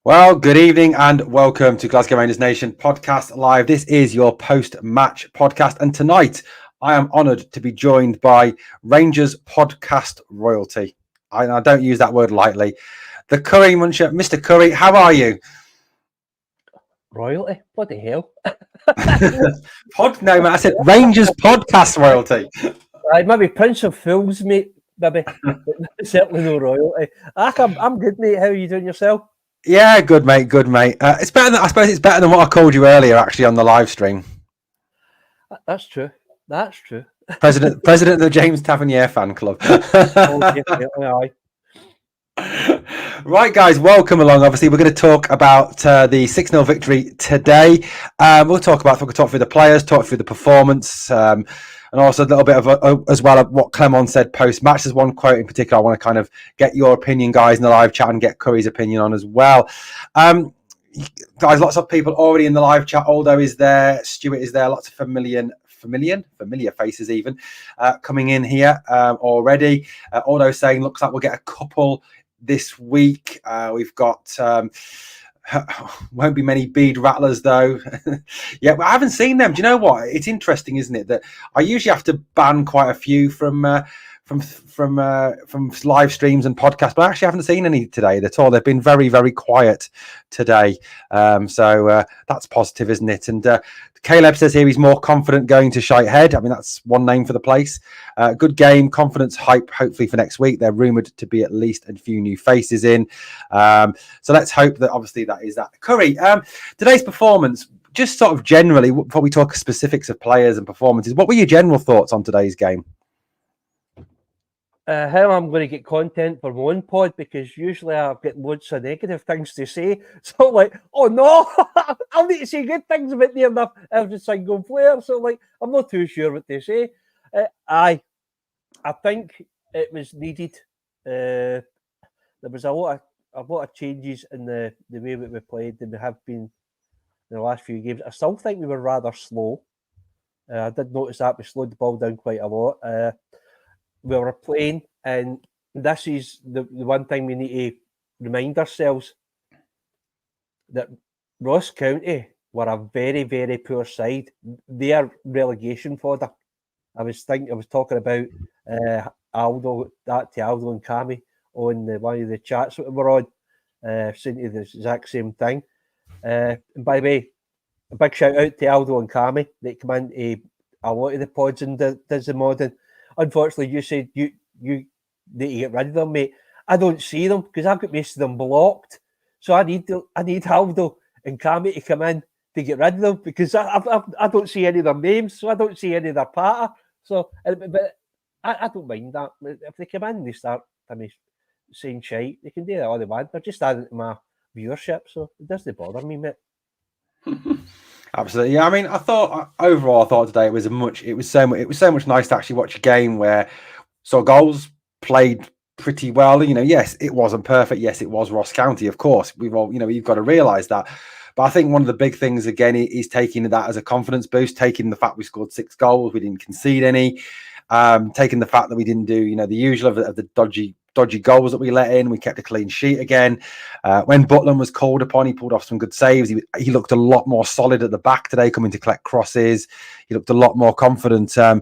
Well, good evening and welcome to Glasgow Rangers Nation podcast live. This is your post-match podcast, and tonight I am honoured to be joined by Rangers podcast royalty. I don't use that word lightly. The Curry Muncher, Mr. Curry, how are you? Royalty? What the hell? No, mate, I said Rangers podcast royalty. Maybe Prince of Fools, mate. Maybe, but certainly no royalty. I'm good, mate. How are you doing yourself? Yeah, good, mate. Good, mate. It's better than I suppose. It's better than what I called you earlier, actually, on the live stream. That's true. That's true. President of the James Tavernier fan club. Aye. Right, guys, welcome along. Obviously, we're going to talk about the 6-0 victory today. We'll talk through the players, talk through the performance, and also a little bit of as well of what Clement said post-match. There's one quote in particular I want to kind of get your opinion, guys, in the live chat and get Curry's opinion on as well. Guys, lots of people already in the live chat. Aldo is there, Stuart is there, lots of familiar faces even coming in here already. Aldo saying looks like we'll get a couple this week. We've got won't be many bead rattlers though. Yeah, but I haven't seen them. Do you know what? It's interesting, isn't it, that I usually have to ban quite a few from live streams and podcasts, but I actually haven't seen any today at all. They've been very, very quiet today. So that's positive, isn't it? And Caleb says here he's more confident going to Shite Head. I mean, that's one name for the place. Good game, confidence, hype, hopefully for next week. They're rumoured to be at least a few new faces in. So let's hope that obviously that is that. Curry, today's performance, just sort of generally, before we talk specifics of players and performances, what were your general thoughts on today's game? How I'm going to get content for my own pod, because usually I get loads of negative things to say. So, like, oh no, I'll need to say good things about them every single player. So, like, I'm not too sure what to say. I think it was needed. There was a lot of changes in the way that we played than we have been in the last few games. I still think we were rather slow. I did notice that we slowed the ball down quite a lot. We were playing, and this is the one thing we need to remind ourselves, that Ross County were a very, very poor side. They are relegation fodder. I was talking about Aldo and Cami on one of the chats that we were on, saying the exact same thing. And by the way, a big shout out to Aldo and Cami. They come into a lot of the pods and does the modding. Unfortunately, you said you need to get rid of them, mate. I don't see them because I've got most of them blocked. So I need Aldo and Cami to come in to get rid of them, because I don't see any of their names, so I don't see any of their patter. So, but I don't mind that. If they come in and they start saying shite, they can do that all they want. They're just adding to my viewership, so it doesn't bother me, mate. Absolutely, yeah. I mean, I thought today it was so much nice to actually watch a game where goals played pretty well. You know, yes, it wasn't perfect. Yes, it was Ross County, of course. You've got to realise that. But I think one of the big things again is taking that as a confidence boost, taking the fact we scored 6 goals, we didn't concede any, taking the fact that we didn't do the usual of the dodgy goals that we let in. We kept a clean sheet again. When Butland was called upon, he pulled off some good saves. He looked a lot more solid at the back today, coming to collect crosses. He looked a lot more confident. So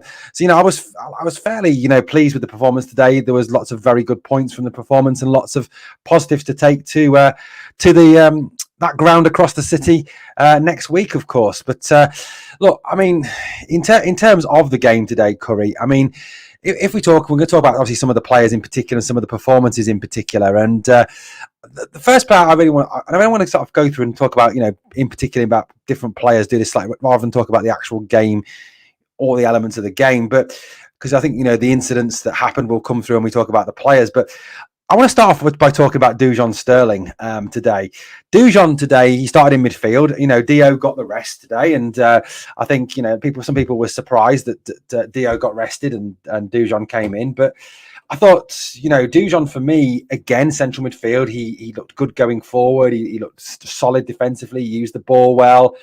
I was fairly pleased with the performance today. There was lots of very good points from the performance and lots of positives to take to the that ground across the city next week, of course. But look, I mean, in terms of the game today, Curry, I mean, if we're going to talk about obviously some of the players in particular and some of the performances in particular. And the first part I really want to sort of go through and talk about, in particular about different players, do this slightly rather than talk about the actual game or the elements of the game. But because I think, the incidents that happened will come through when we talk about the players. But I want to start off by talking about Dujon Sterling today. Dujon today, he started in midfield. Dio got the rest today, and I think some people were surprised that Dio got rested and Dujon came in. But I thought Dujon, for me, again, central midfield. He looked good going forward. He looked solid defensively. He used the ball well.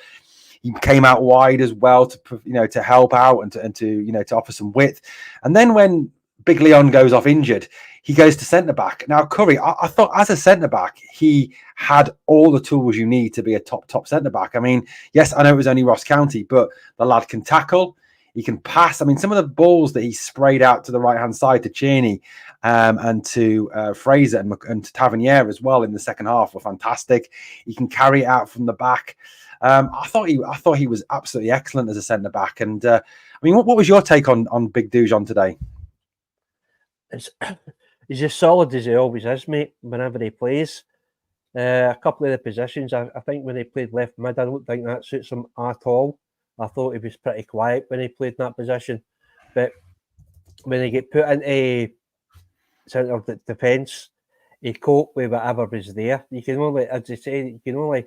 He came out wide as well to help out and to offer some width. And then when Big Leon goes off injured, he goes to centre back. Now, Curry, I thought as a centre back, he had all the tools you need to be a top centre back. I mean, yes, I know it was only Ross County, but the lad can tackle. He can pass. I mean, some of the balls that he sprayed out to the right-hand side to Cerny and to Fraser and to Tavernier as well in the second half were fantastic. He can carry it out from the back. I thought he was absolutely excellent as a centre back. And I mean, what was your take on Big Dujon today? He's as solid as he always is, mate. Whenever he plays, a couple of the positions, I think when he played left mid, I don't think that suits him at all. I thought he was pretty quiet when he played in that position, but when he get put into centre of defence, he coped with whatever was there. You can only, as they say, you can only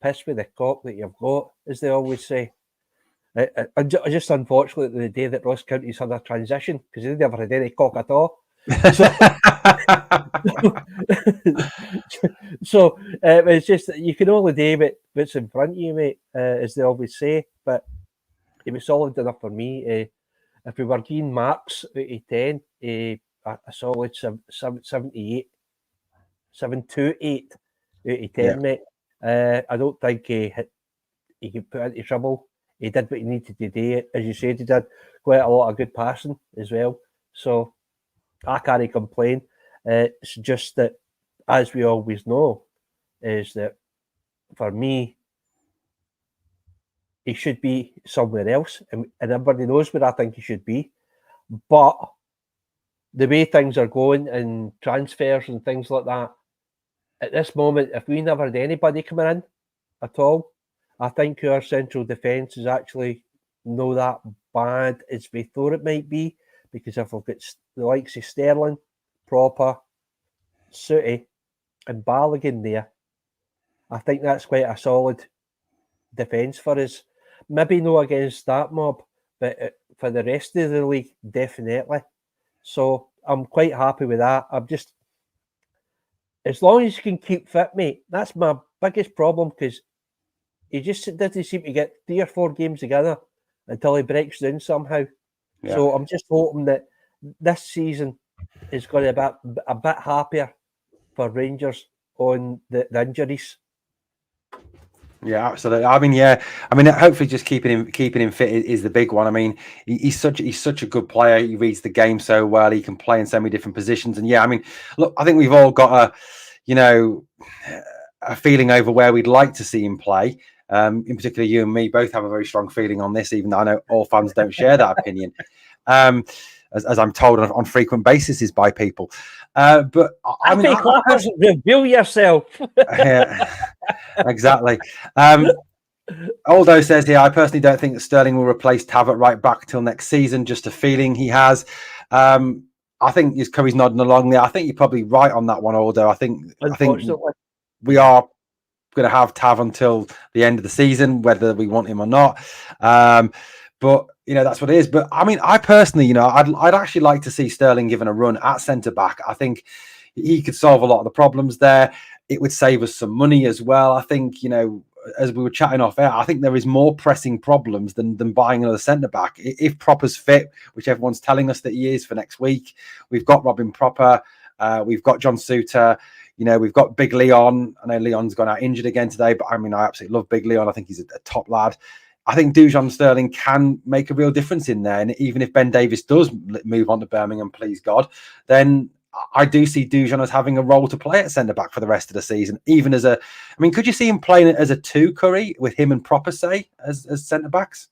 piss with the cock that you've got, as they always say. Just unfortunately the day that Ross County's had a transition, because they never had any cock at all. So it's just you can only do what's in front of you, mate, as they always say. But he was solid enough for me. If we were getting marks out of 10, a solid 78, 728 out of 10, mate. I don't think he could put into trouble. He did what he needed to do. As you said, he did quite a lot of good passing as well. So I can't complain. It's just that, as we always know, is that for me, he should be somewhere else, and everybody knows where I think he should be. But the way things are going and transfers and things like that, at this moment, if we never had anybody coming in at all, I think our central defence is actually not that bad as we thought it might be, because if we've got the likes of Sterling, Proper, Sooty, and Balogun there, I think that's quite a solid defence for us. Maybe not against that mob, but for the rest of the league, definitely. So I'm quite happy with that. I'm just, as long as you can keep fit, mate, that's my biggest problem, because he just doesn't seem to get 3 or 4 games together until he breaks down somehow. Yeah. So I'm just hoping that this season is going to be a bit happier for Rangers on the injuries. Yeah, absolutely. I mean, hopefully, just keeping him fit is the big one. I mean, he's such a good player. He reads the game so well. He can play in so many different positions. And yeah, I mean, look, I think we've all got a feeling over where we'd like to see him play. In particular, you and me both have a very strong feeling on this, even though I know all fans don't share that opinion. As I'm told on frequent basis by people. But I mean, reveal yourself. Yeah, exactly. Aldo says here, I personally don't think that Sterling will replace Tav at right back till next season. Just a feeling he has. I think his Curry's nodding along there. I think you're probably right on that one, Aldo. I think we are going to have Tav until the end of the season, whether we want him or not. But that's what it is. But I mean, I personally, I'd actually like to see Sterling given a run at centre back. I think he could solve a lot of the problems there. It would save us some money as well. I think, as we were chatting off air, I think there is more pressing problems than buying another centre back. If Proper's fit, which everyone's telling us that he is for next week, we've got Robin Proper, we've got John Suter, we've got Big Leon. I know Leon's gone out injured again today, but I mean, I absolutely love Big Leon. I think he's a top lad. I think Dujon Sterling can make a real difference in there. And even if Ben Davies does move on to Birmingham, please God, then I do see Dujon as having a role to play at centre-back for the rest of the season. Even as could you see him playing as a 2, Curry, with him and Proper, say, as centre-backs?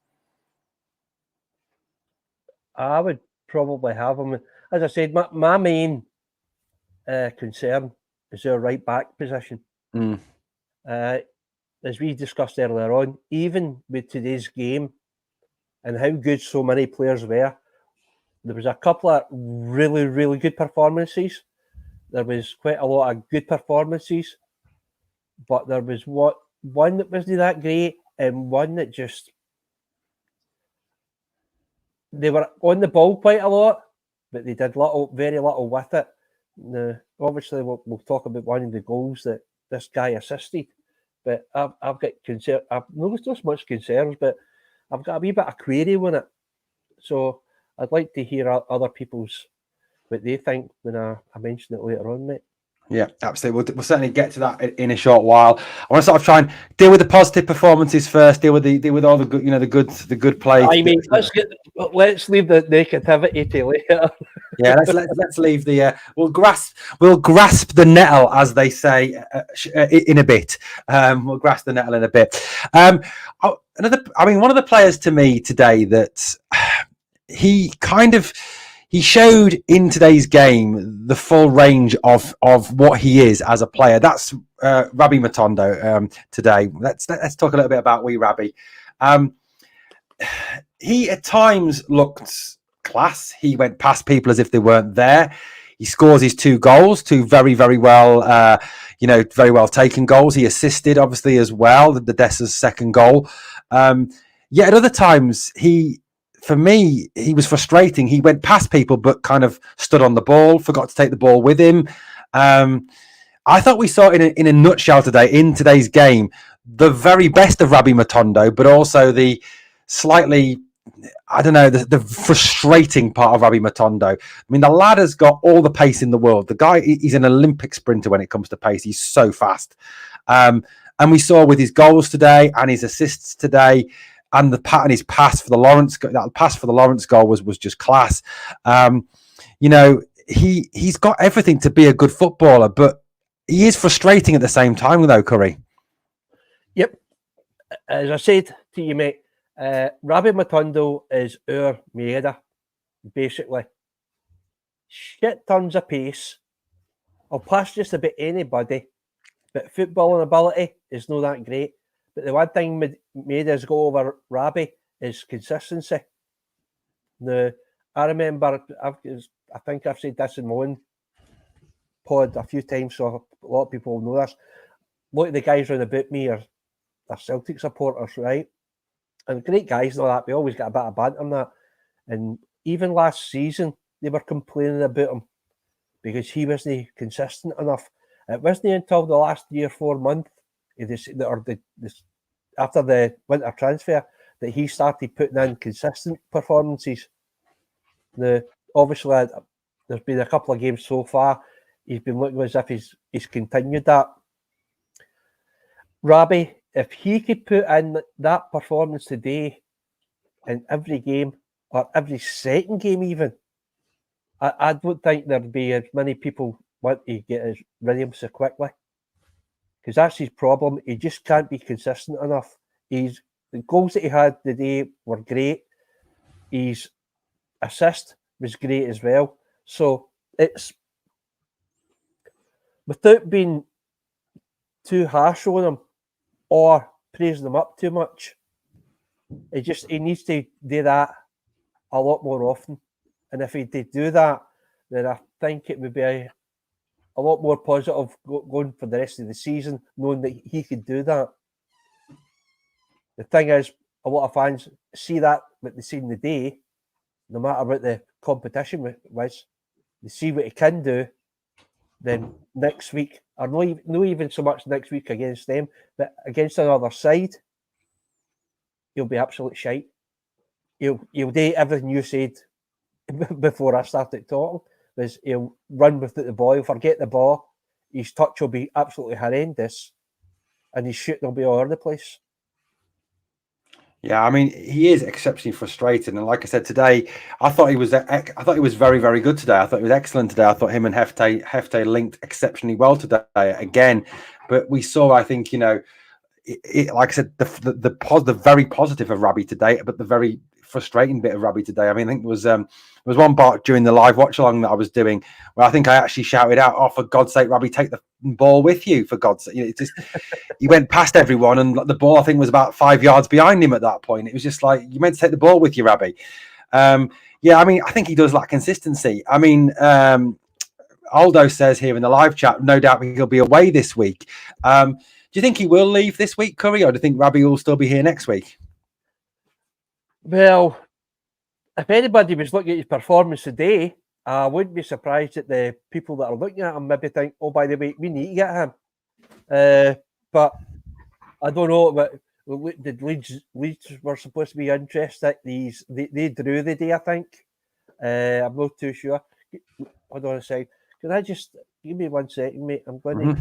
I would probably have him. As I said, my main concern is their right-back position. As we discussed earlier on, even with today's game and how good so many players were, there was a couple of really, really good performances. There was quite a lot of good performances, but there was one that wasn't that great and one that just... They were on the ball quite a lot, but they did very little with it. Now, obviously, we'll talk about one of the goals that this guy assisted. But I've got concern. I've not so much concerns, but I've got a wee bit of query on it. So I'd like to hear other people's what they think when I mention it later on, mate. Yeah, absolutely. We'll certainly get to that in a short while. I want to sort of try and deal with the positive performances first. Deal with all the good, the good play. I mean, let's leave the negativity to later. Yeah, let's leave the we'll grasp the nettle, as they say, in a bit. We'll grasp the nettle in a bit. One of the players to me today that he showed in today's game the full range of what he is as a player. That's Rabbi Matondo today. Let's talk a little bit about wee Rabbi. He at times looked class. He went past people as if they weren't there. He scores his 2 goals, 2 very, very well, very well taken goals. He assisted, obviously, as well, the Dessa's second goal. Yet at other times, for me, he was frustrating. He went past people, but kind of stood on the ball, forgot to take the ball with him. I thought we saw in a nutshell today, in today's game, the very best of Rabbi Matondo, but also the slightly, I don't know, the frustrating part of Rabbi Matondo. I mean, the lad has got all the pace in the world. The guy, he's an Olympic sprinter when it comes to pace. He's so fast. And we saw with his goals today and his assists today, and the pattern, his pass for the Lawrence goal was just class. He's got everything to be a good footballer, but he is frustrating at the same time, though, Curry. Yep. As I said to you, mate, Rabbi Matondo is our Maeda, basically. Shit tons of pace. I'll pass just about anybody, but footballing ability is not that great. But the one thing Maeda's got over Rabbi is consistency. Now, I remember, I think I've said this in my own pod a few times, so a lot of people will know this. A lot of the guys round about me are Celtic supporters, right? And great guys and all that. We always get a bit of banter on that. And even last season, they were complaining about him because he wasn't consistent enough. It wasn't until the last 3 or 4 months, after the winter transfer, that he started putting in consistent performances. Now, obviously, there's been a couple of games so far. He's been looking as if he's continued that. Rabbi, if he could put in that performance today in every game, or every second game even, I don't think there'd be as many people want to get rid of him so quickly. Because that's his problem. He just can't be consistent enough. The goals that he had today were great. His assist was great as well. So it's, without being too harsh on him or praising him up too much, he needs to do that a lot more often. And if he did do that, then I think it would be a lot more positive going for the rest of the season, knowing that he could do that. The thing is, a lot of fans see that what they see in the day, no matter what the competition was, they see what he can do. Then next week, or not even so much next week against them, but against another side, he'll be absolute shite. He'll do everything you said before I started talking. Was he'll run without the ball, he'll forget the ball, his touch will be absolutely horrendous, and his shooting will be all over the place. Yeah, I mean, he is exceptionally frustrating, and like I said today, I thought he was very, very good today. I thought he was excellent today. I thought him and Hefte linked exceptionally well today again. But we saw, I think, like I said, the very positive of Rabbi today, but the very frustrating bit of Rabbi today. I mean, I think there was one part during the live watch along that I was doing where I think I actually shouted out, "Oh, for God's sake, Rabbi, take the ball with you! For God's sake!" It just, he went past everyone, and the ball, I think, was about 5 yards behind him at that point. It was just like, you meant to take the ball with you, Rabbi. Yeah, I mean, I think he does lack consistency. I mean, Aldo says here in the live chat, no doubt he'll be away this week. Do you think he will leave this week, Curry, or do you think Rabbi will still be here next week? Well, if anybody was looking at his performance today, I wouldn't be surprised that the people that are looking at him maybe think, oh, by the way, we need to get him. But I don't know, but did Leeds were supposed to be interested. They drew the day, I think. I'm not too sure. hold on a second. Can I just give me 1 second, mate? I'm going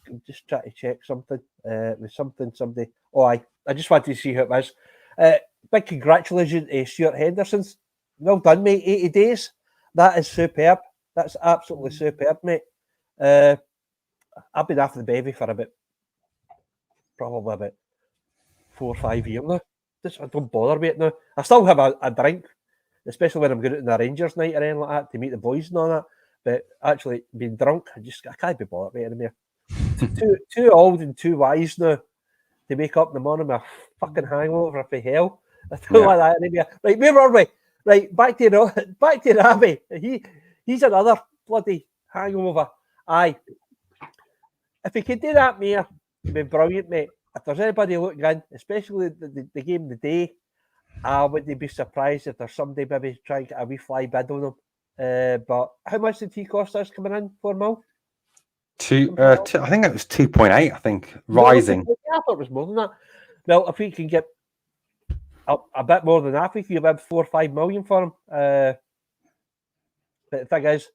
to just try to check something. With somebody. Oh, I just wanted to see how it was. Big congratulations to Stuart Henderson's. Well done, mate. 80 days. That is superb. That's absolutely superb, mate. I've been after the baby for probably about 4 or 5 years now. I don't bother with it now. I still have a drink, especially when I'm going out on a Rangers night or anything like that to meet the boys and all that. But actually, being drunk, I can't be bothered with it anymore. Too old and too wise now to wake up in the morning with a fucking hangover for hell. I don't like that anymore. Right, where were we? Right, back to Ravi. He's another bloody hangover. Aye. If he could do that, mate, it'd be brilliant, mate. If there's anybody looking in, especially the game of the day, I wouldn't be surprised if there's somebody maybe trying to get a wee fly bid on him. But how much did he cost us coming in for, Mil? I think it was 2.8. I think rising. I thought it was more than that. Well, if we can get a bit more than that, we could have 4 or 5 million for him. But the thing is,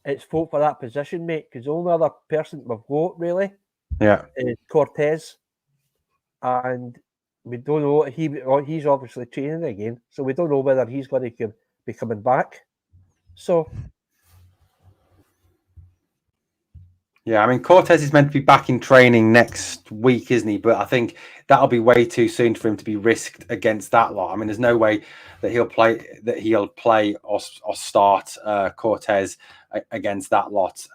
it's folk for that position, mate. Because the only other person we've got really, is Cortez, and we don't know. He's obviously training again, so we don't know whether he's going to be coming back. So. Yeah, I mean, Cortez is meant to be back in training next week, isn't he? But I think that'll be way too soon for him to be risked against that lot. I mean, there's no way that he'll play or start Cortez against that lot.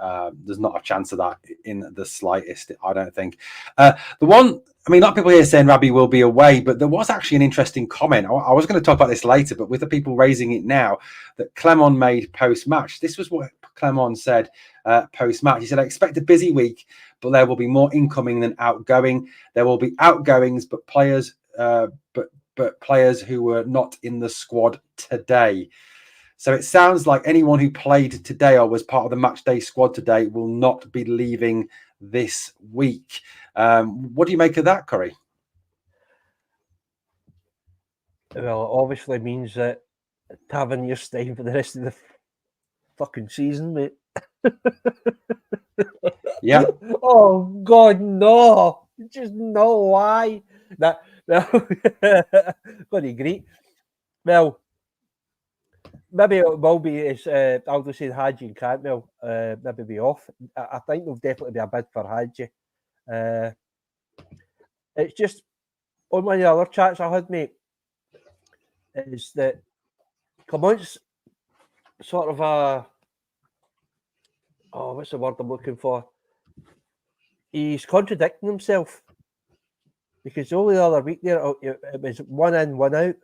There's not a chance of that in the slightest, I don't think. A lot of people here saying Rabbi will be away, but there was actually an interesting comment. I was going to talk about this later, but with the people raising it now, that Clement made post-match. This was what Clement said post-match. He said, I expect a busy week, but there will be more incoming than outgoing. There will be outgoings, but players who were not in the squad today. So it sounds like anyone who played today or was part of the match day squad today will not be leaving this week. What do you make of that, Curry? Well, it obviously means that Tavernier's staying for the rest of the fucking season, mate. Yeah. Oh God, no! Just no. Why? That bloody great. Well, maybe it will be as Aldo said, Hadji and Cantwell maybe be off. I think there'll definitely be a bid for Hadji. It's just on one of the other chats I had, mate, is that Clement's sort of what's the word I'm looking for? He's contradicting himself, because only the other week there it was 1 in, 1 out.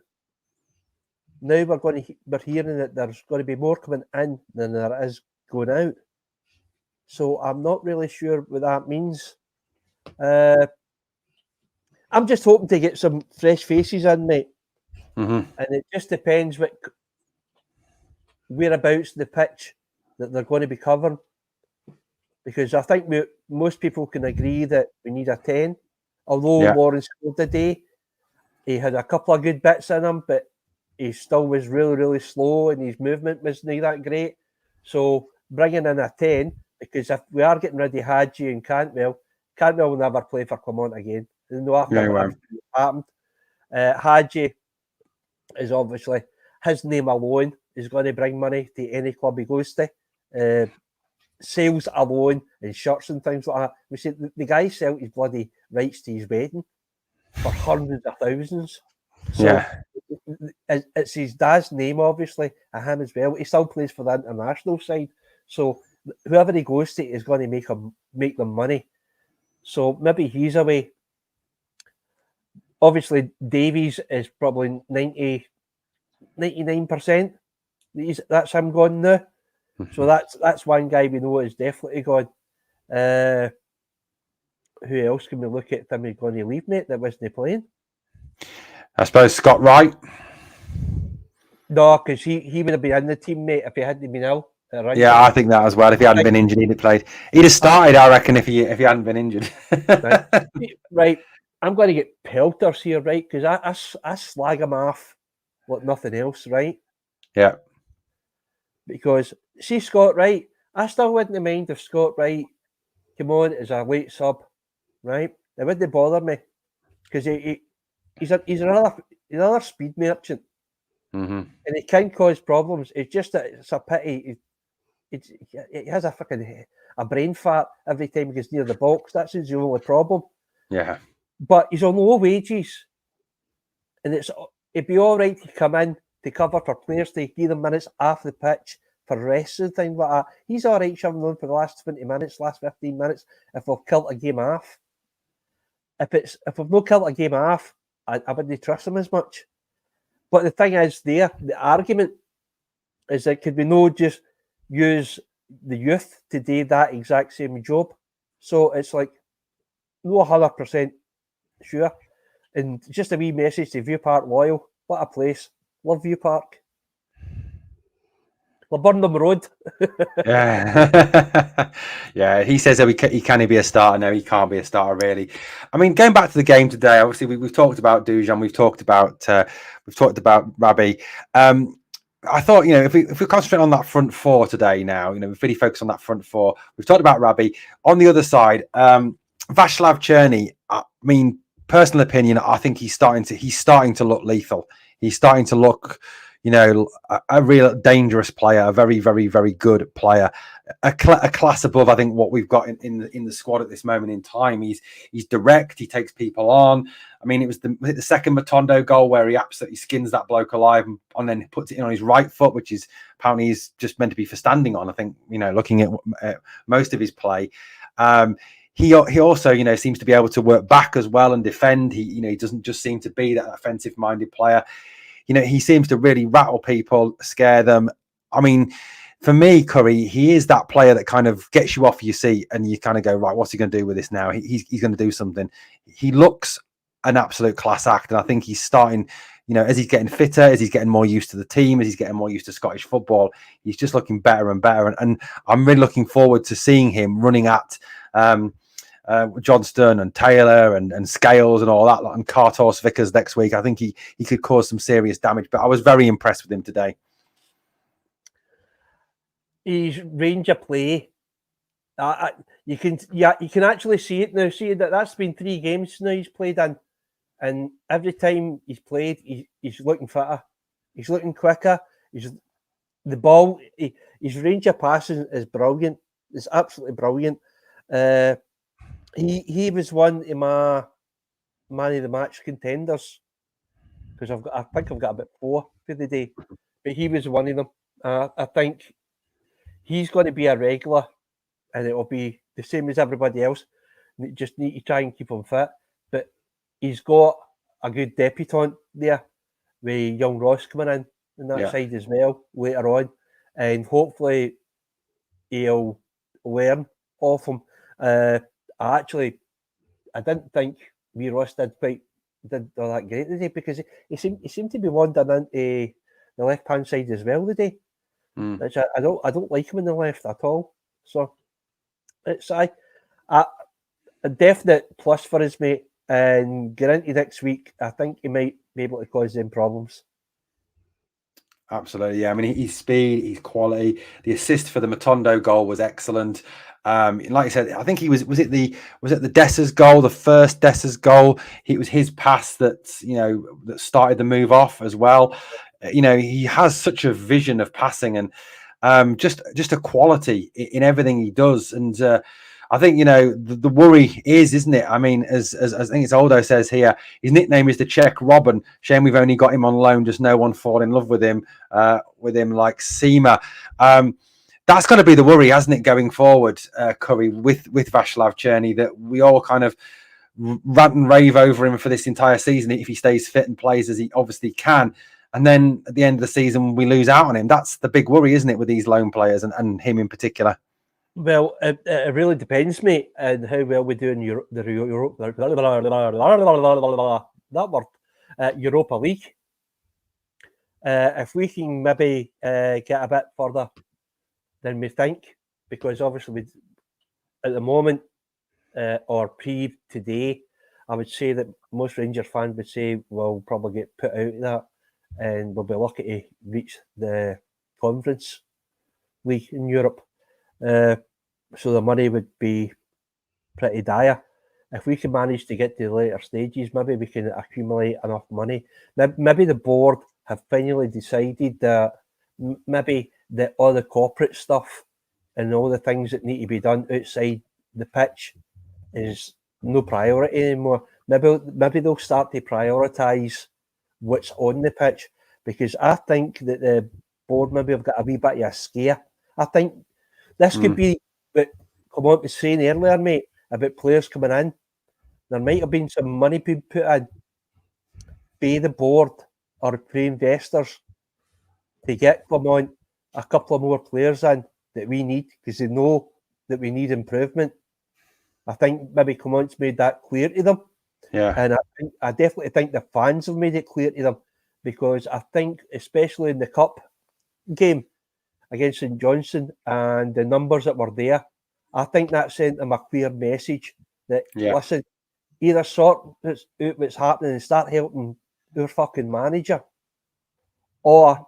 Now we're hearing that there's going to be more coming in than there is going out. So I'm not really sure what that means. I'm just hoping to get some fresh faces in, mate. Mm-hmm. And it just depends whereabouts the pitch that they're going to be covering. Because I think most people can agree that we need a 10. Although Warren scored today, he had a couple of good bits in him, but he still was really, really slow and his movement wasn't that great. So bringing in a 10, because if we are getting rid of Hadji and Cantwell will never play for Clement again. No, after everything that happened. Hadji is obviously, his name alone is going to bring money to any club he goes to. Sales alone and shirts and things like that. We said the guy sold his bloody rights to his wedding for hundreds of thousands. So it's his dad's name, obviously, and him as well. He still plays for the international side. So whoever he goes to is going to make them money. So maybe he's away. Obviously, Davies is probably 99%. That's him gone now. So that's one guy we know is definitely gone. Who else can we look at them going to leave, mate, that wasn't playing? I suppose Scott Wright. No, because he would have been in the team, mate, if he hadn't been ill. Yeah, I think that as well. If he hadn't been injured, he'd have played. He'd have started, I reckon, if he hadn't been injured. Right. I'm going to get pelters here, right? Because I slag him off like nothing else, right? Yeah. Because see Scott Wright. I still wouldn't mind if Scott Wright came on as a late sub, right? It wouldn't bother me because he's another speed merchant, and he can cause problems. It's just that it's a pity. He has a brain fart every time he gets near the box. That's his only problem. Yeah. But he's on low wages, and it'd be all right to come in to cover for players to give them minutes off the pitch for rest and things like that. He's all right shoving on for the last 20 minutes, last 15 minutes if we've killed a game off. If we've not killed a game off, I wouldn't trust him as much. But the thing is, the argument is that could we not just use the youth to do that exact same job? So it's like, no 100% sure. And just a wee message to View Park Loyal. What a place. Love View Park. We'll burn them road. Yeah. Yeah, he says that he can be a starter. No, he can't be a starter, really. I mean, going back to the game today, obviously we've talked about Dujan, we've talked about Rabbi. I thought, if we concentrate on that front four today now, we've really focused on that front four. We've talked about Rabbi. On the other side, Václav Cerny, I mean, personal opinion, I think he's starting to look lethal. He's starting to look, a real dangerous player, a very, very, very good player, a class above, I think, what we've got in the squad at this moment in time. He's direct. He takes people on. I mean, it was the second Matondo goal where he absolutely skins that bloke alive and then puts it in on his right foot, which is apparently he's just meant to be for standing on. I think, looking at most of his play. He also, seems to be able to work back as well and defend. He doesn't just seem to be that offensive-minded player. He seems to really rattle people, scare them. I mean, for me, Curry, he is that player that kind of gets you off your seat and you kind of go, right, what's he going to do with this now? He's going to do something. He looks an absolute class act. And I think he's starting, as he's getting fitter, as he's getting more used to the team, as he's getting more used to Scottish football, he's just looking better and better. And I'm really looking forward to seeing him running at Johnston and Taylor and Scales and all that, and Carthorse Vickers next week. I think he could cause some serious damage, but I was very impressed with him today. His range of play, you can actually see it now. See that's been 3 games now he's played in, and every time he's played, he's looking fitter, he's looking quicker. The ball, his range of passing is brilliant. It's absolutely brilliant. He was one of my man of the match contenders because I think I've got about 4 for the day, but he was one of them. I think he's going to be a regular, and it will be the same as everybody else. You just need to try and keep him fit, but he's got a good debutant there with young Ross coming in on that side as well later on, and hopefully he'll learn off him. I didn't think Ross did all that great today because he seemed to be wandering into the left hand side as well today. Which I don't like him in the left at all. So it's a definite plus for his mate, and get into next week. I think he might be able to cause them problems. Absolutely, yeah. I mean, his speed, his quality. The assist for the Matondo goal was excellent. Like I said, I think was it the Dessers goal, the first Dessers goal. It was his pass that that started the move off as well. He has such a vision of passing and just a quality in everything he does. And I think the worry is, isn't it? I mean, as I think it's Aldo says here, his nickname is the Czech Robin. Shame we've only got him on loan. Just no one fall in love with him like Seema. That's going to be the worry, hasn't it, going forward, Curry, with Václav Cerny, that we all kind of rant and rave over him for this entire season if he stays fit and plays as he obviously can. And then at the end of the season, we lose out on him. That's the big worry, isn't it, with these loan players and him in particular? Well, it really depends, mate, on how well we do in Europa League. If we can maybe get a bit further than we think, because obviously at the moment or pre today, I would say that most Rangers fans would say we'll probably get put out of that and we'll be lucky to reach the conference. league in Europe. So the money would be pretty dire. If we can manage to get to the later stages, maybe we can accumulate enough money. Maybe the board have finally decided that maybe all the corporate stuff and all the things that need to be done outside the pitch is no priority anymore. Maybe they'll start to prioritise what's on the pitch, because I think that the board maybe have got a wee bit of a scare. I think this could be what Clement was saying earlier, mate, about players coming in. There might have been some money being put in by the board or by investors to get Clement a couple of more players in that we need, because they know that we need improvement. I think maybe Clement's made that clear to them. Yeah. And I definitely think the fans have made it clear to them, because I think, especially in the cup game against St Johnstone and the numbers that were there, I think that sent them a clear message that, listen, either sort out what's happening and start helping our fucking manager, or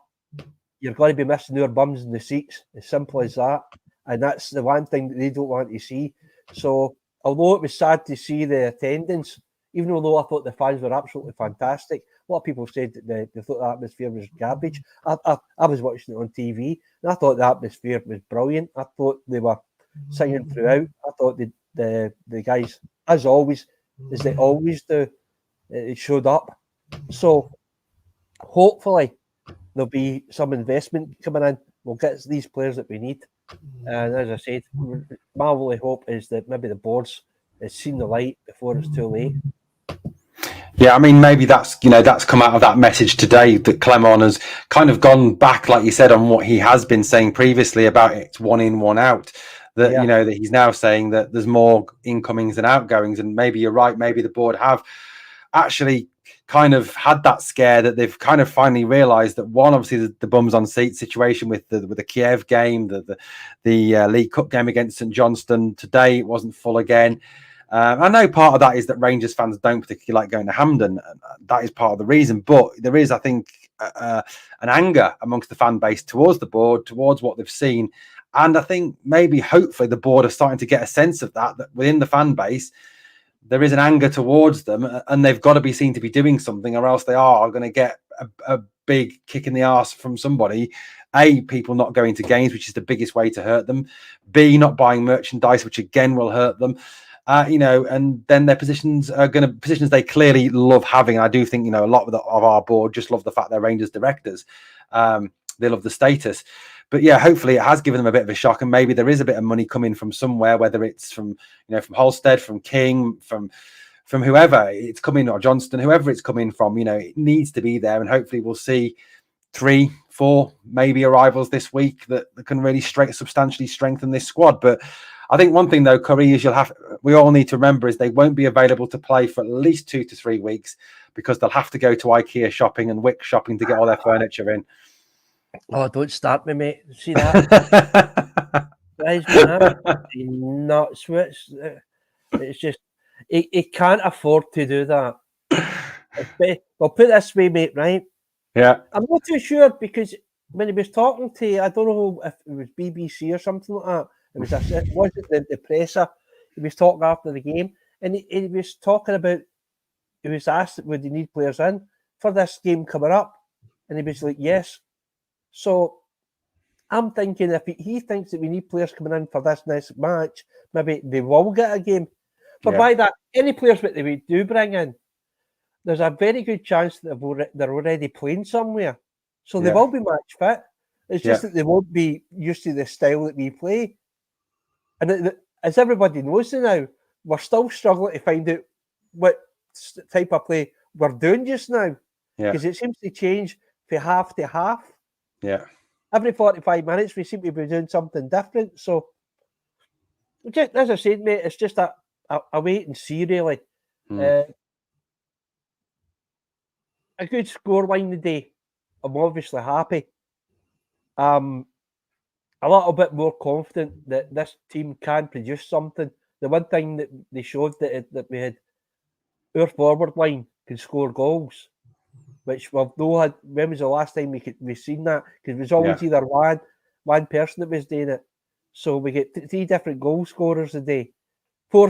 you're going to be missing our bums in the seats. As simple as that. And that's the one thing that they don't want to see. So, although it was sad to see the attendance, even though I thought the fans were absolutely fantastic, a lot of people said that they thought the atmosphere was garbage. I was watching it on TV, and I thought the atmosphere was brilliant. I thought they were singing throughout. I thought the guys, as always, as they always do, it showed up. So, hopefully, there'll be some investment coming in. We'll get these players that we need. And as I said, my only hope is that maybe the boards has seen the light before it's too late. Yeah, I mean, maybe that's come out of that message today, that Clement has kind of gone back, like you said, on what he has been saying previously about it's one in, one out. That that he's now saying that there's more incomings than outgoings, and maybe you're right. Maybe the board have actually kind of had that scare, that they've kind of finally realised that, one, obviously the bums on seat situation with the Kiev game, the League Cup game against St Johnstone today, it wasn't full again. I know part of that is that Rangers fans don't particularly like going to Hampden. That is part of the reason. But there is, I think, an anger amongst the fan base towards the board, towards what they've seen. And I think maybe, hopefully, the board are starting to get a sense of that within the fan base, there is an anger towards them, and they've got to be seen to be doing something, or else they are going to get a big kick in the arse from somebody. A, people not going to games, which is the biggest way to hurt them. B, not buying merchandise, which again will hurt them. And then their positions are going to positions they clearly love having. And I do think, a lot of our board just love the fact they're Rangers directors. They love the status. But yeah, hopefully it has given them a bit of a shock, and maybe there is a bit of money coming from somewhere, whether it's from, from Holstead, from King, from whoever it's coming, or Johnston, whoever it's coming from, it needs to be there. And hopefully we'll see 3, 4, maybe arrivals this week that can really substantially strengthen this squad. But I think one thing though, Curry, is we all need to remember is they won't be available to play for at least 2 to 3 weeks, because they'll have to go to IKEA shopping and Wick shopping to get all their furniture in. Oh, don't start me, mate. See that? Nuts. It's just, he can't afford to do that. Well, put it this way, mate, right? Yeah. I'm not too sure, because when he was talking to, I don't know if it was BBC or something like that, was it the presser? He was talking after the game, and he was talking about, he was asked, would he need players in for this game coming up? And he was like, yes. So I'm thinking, if he thinks that we need players coming in for this next match, maybe they will get a game. But by that, any players that they do bring in, there's a very good chance that they're already playing somewhere. So they will be match fit. It's just that they won't be used to the style that we play. And as everybody knows now, we're still struggling to find out what type of play we're doing just now. Because it seems to change from half to half. Yeah. Every 45 minutes, we seem to be doing something different. So, just, as I said, mate, it's just a wait and see, really. A good scoreline today. I'm obviously happy. A little bit more confident that this team can produce something. The one thing that they showed that we had, our forward line can score goals, which we've no had. When was the last time we've seen that? Because it was always either one one person that was doing it. So we get 3 different goal scorers a day. 4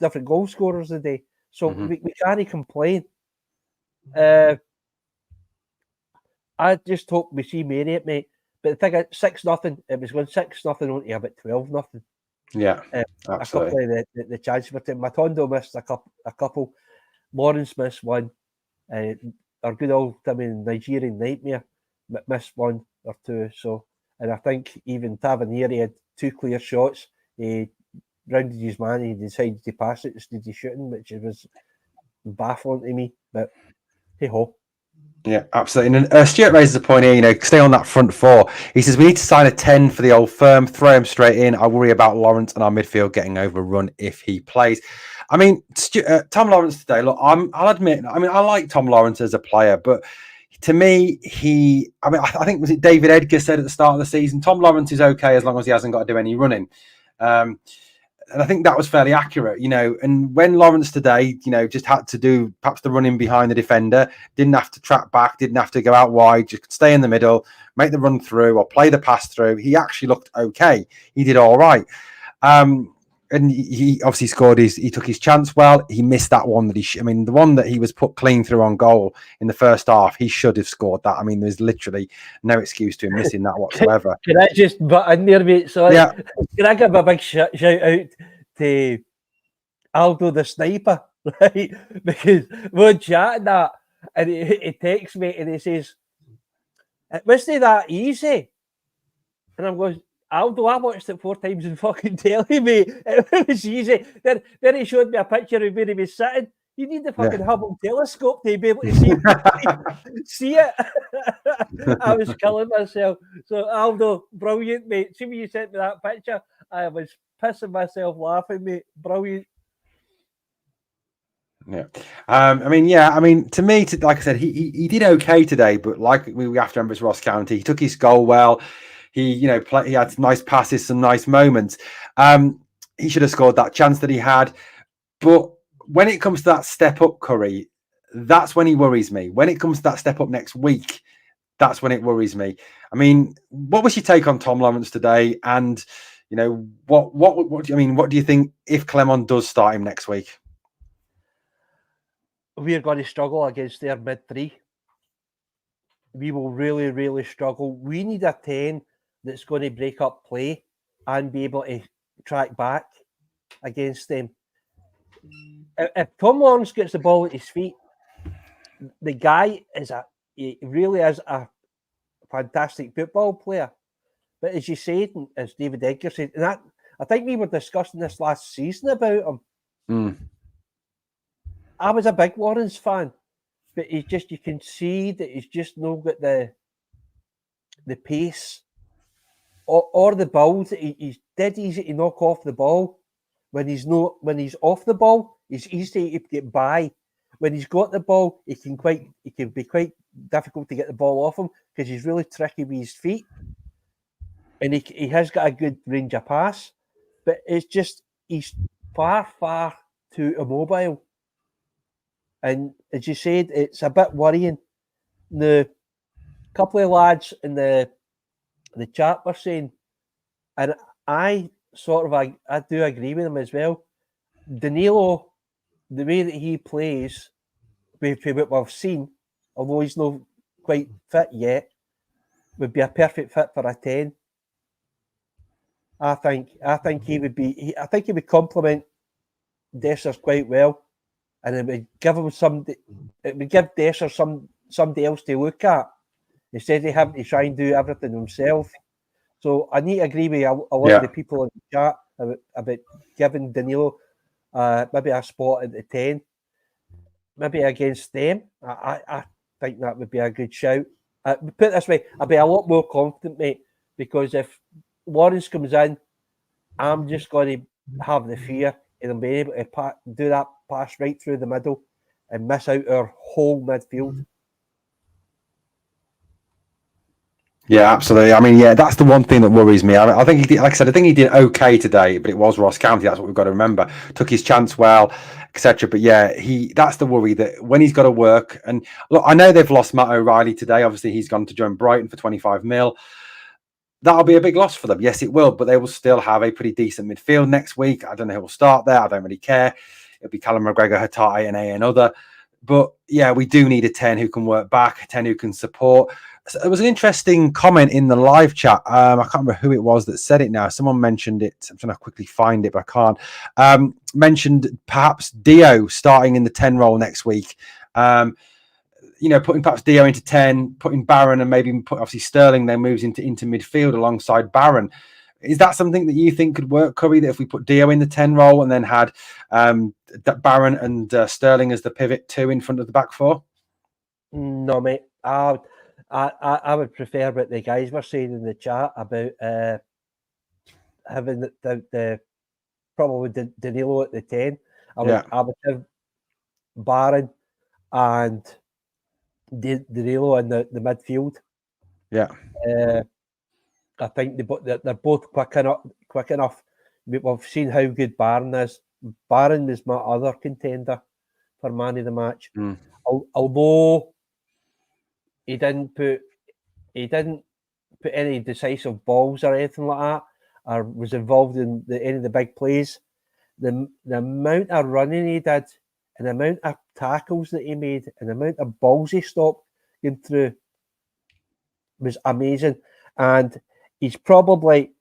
different goal scorers a day. So we can't complain. I just hope we see Mary it, mate. But the thing is, 6-0. It was going 6-0 on to about 12-0. Yeah, A absolutely. couple of the chances for time. Matondo missed a couple. Lawrence missed one. Our good old Nigerian nightmare missed one or two. So, and I think even Tavernier had 2 clear shots. He rounded his man. He decided to pass it instead of shooting, which was baffling to me. But hey ho. Yeah, absolutely. And Stuart raises a point here, stay on that front 4. He says, we need to sign a 10 for the old firm, throw him straight in. I worry about Lawrence and our midfield getting overrun if he plays. I mean, Tom Lawrence today, look, I'll admit, I like Tom Lawrence as a player, but to me, I think, was it David Edgar said at the start of the season, Tom Lawrence is okay as long as he hasn't got to do any running. And I think that was fairly accurate, and when Lawrence today, just had to do perhaps the running behind the defender, didn't have to track back, didn't have to go out wide, just stay in the middle, make the run through or play the pass through. He actually looked okay. He did all right. And he obviously scored he took his chance well. He missed that one the one that he was put clean through on goal in the first half. He should have scored that. There's literally no excuse to him missing that whatsoever. Can I just butt in there, mate? Sorry. Yeah. Can I give a big shout out to Aldo the sniper, right? Because we're chatting that, and he texts me and he says, "It wasn't that easy," and I'm going, Aldo, I watched it 4 times in fucking telly, mate. It was easy. Then he showed me a picture of where he was sitting. You need the fucking Hubble telescope to be able to see it. I was killing myself. So, Aldo, brilliant, mate. See when you sent me that picture, I was pissing myself laughing, mate. Brilliant. Yeah. To me, like I said, he did okay today, but like we have to remember it's Ross County. He took his goal well. He, he had nice passes, some nice moments. He should have scored that chance that he had. But when it comes to that step up, Curry, that's when he worries me. When it comes to that step up next week, that's when it worries me. What was your take on Tom Lawrence today? And what do you think if Clement does start him next week? We're going to struggle against their mid-3. We will really, really struggle. We need a 10 that's going to break up play and be able to track back against them. If Tom Lawrence gets the ball at his feet, the guy he really is a fantastic football player. But as you said, and as David Edgar said, and I think we were discussing this last season about him. I was a big Lawrence fan, but you can see that he's just not got the pace or the build. He's dead easy to knock off the ball. When he's off the ball, it's easy to get by. When he's got the ball, it can be quite difficult to get the ball off him because he's really tricky with his feet. And he has got a good range of pass, but it's just he's far, far too immobile. And as you said, it's a bit worrying. The couple of lads in the chat were saying, and I do agree with them as well. Danilo, the way that he plays, with what we've seen, although he's not quite fit yet, would be a perfect fit for a 10. I think he would be. I think he would complement Dessers quite well, and it would give him It would give Dessers somebody else to look at instead of having to try and do everything himself. So I need to agree with a lot of the people in the chat about giving Danilo maybe a spot at the 10, maybe against them. I think that would be a good shout. Put it this way, I'd be a lot more confident, mate, because if Lawrence comes in, I'm just going to have the fear and I'm being able to do that pass right through the middle and miss out our whole midfield. Yeah, absolutely. That's the one thing that worries me. I think he did, like I said, I think he did okay today, but it was Ross County. That's what we've got to remember. Took his chance well, etc. But yeah, that's the worry that when he's got to work. And look, I know they've lost Matt O'Reilly today. Obviously, he's gone to join Brighton for 25 mil. that'll be a big loss for them. Yes, it will, but they will still have a pretty decent midfield next week. I don't know who will start there. I don't really care. It'll be Callum McGregor, Hatate, and another. But yeah, we do need a 10 who can work back, a 10 who can support. So there was an interesting comment in the live chat. I can't remember who it was that said it now. Someone mentioned it. I'm trying to quickly find it, but I can't. Mentioned perhaps Dio starting in the 10 role next week. Putting perhaps Dio into 10, putting Barron and maybe obviously Sterling then moves into midfield alongside Barron. Is that something that you think could work, Curry, that if we put Dio in the 10 role and then had Barron and Sterling as the pivot 2 in front of the back 4? No, mate. I would prefer what the guys were saying in the chat about having the probably Danilo at the 10. I would have Barron and Danilo in the midfield. Yeah. I think they're both quick enough. We've seen how good Barron is. Barron is my other contender for man of the match. Although he didn't put any decisive balls or anything like that, or was involved in any of the big plays. The amount of running he did, and the amount of tackles that he made, and the amount of balls he stopped going through was amazing. And he's probably,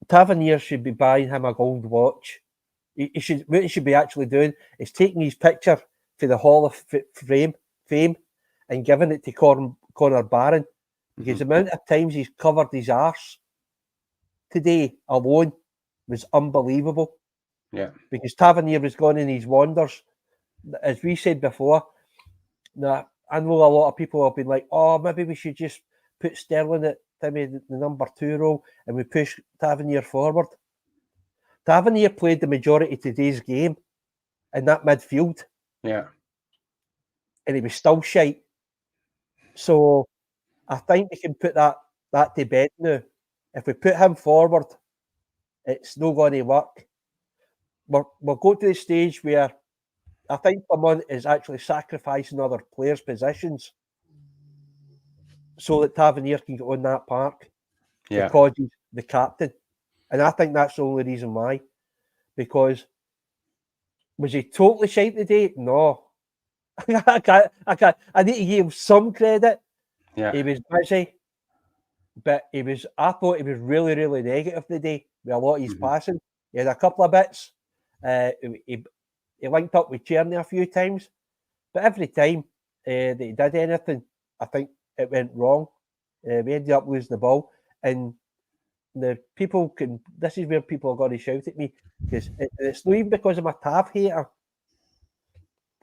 Tavernier should be buying him a gold watch. What he should be actually doing is taking his picture for the Hall of Fame and giving it to Conor Barron, because the amount of times he's covered his arse today alone was unbelievable. Yeah. Because Tavernier was gone in his wanders. As we said before, now I know a lot of people have been like, oh, maybe we should just put Sterling at the number 2 role and we push Tavernier forward. Tavernier played the majority of today's game in that midfield. Yeah. And he was still shite. So I think we can put that to bed now. If we put him forward, it's not going to work. We'll go to the stage where I think someone is actually sacrificing other players' positions so that Tavernier can get on that park because he's the captain. And I think that's the only reason why. Because was he totally shite today? No. I can't. I need to give him some credit. Yeah. He was busy, but I thought he was really, really negative today with a lot of his passing. He had a couple of bits. He linked up with Cerny a few times, but every time that he did anything, I think it went wrong. We ended up losing the ball, and this is where people are going to shout at me, because it's not even because I'm a Tav hater.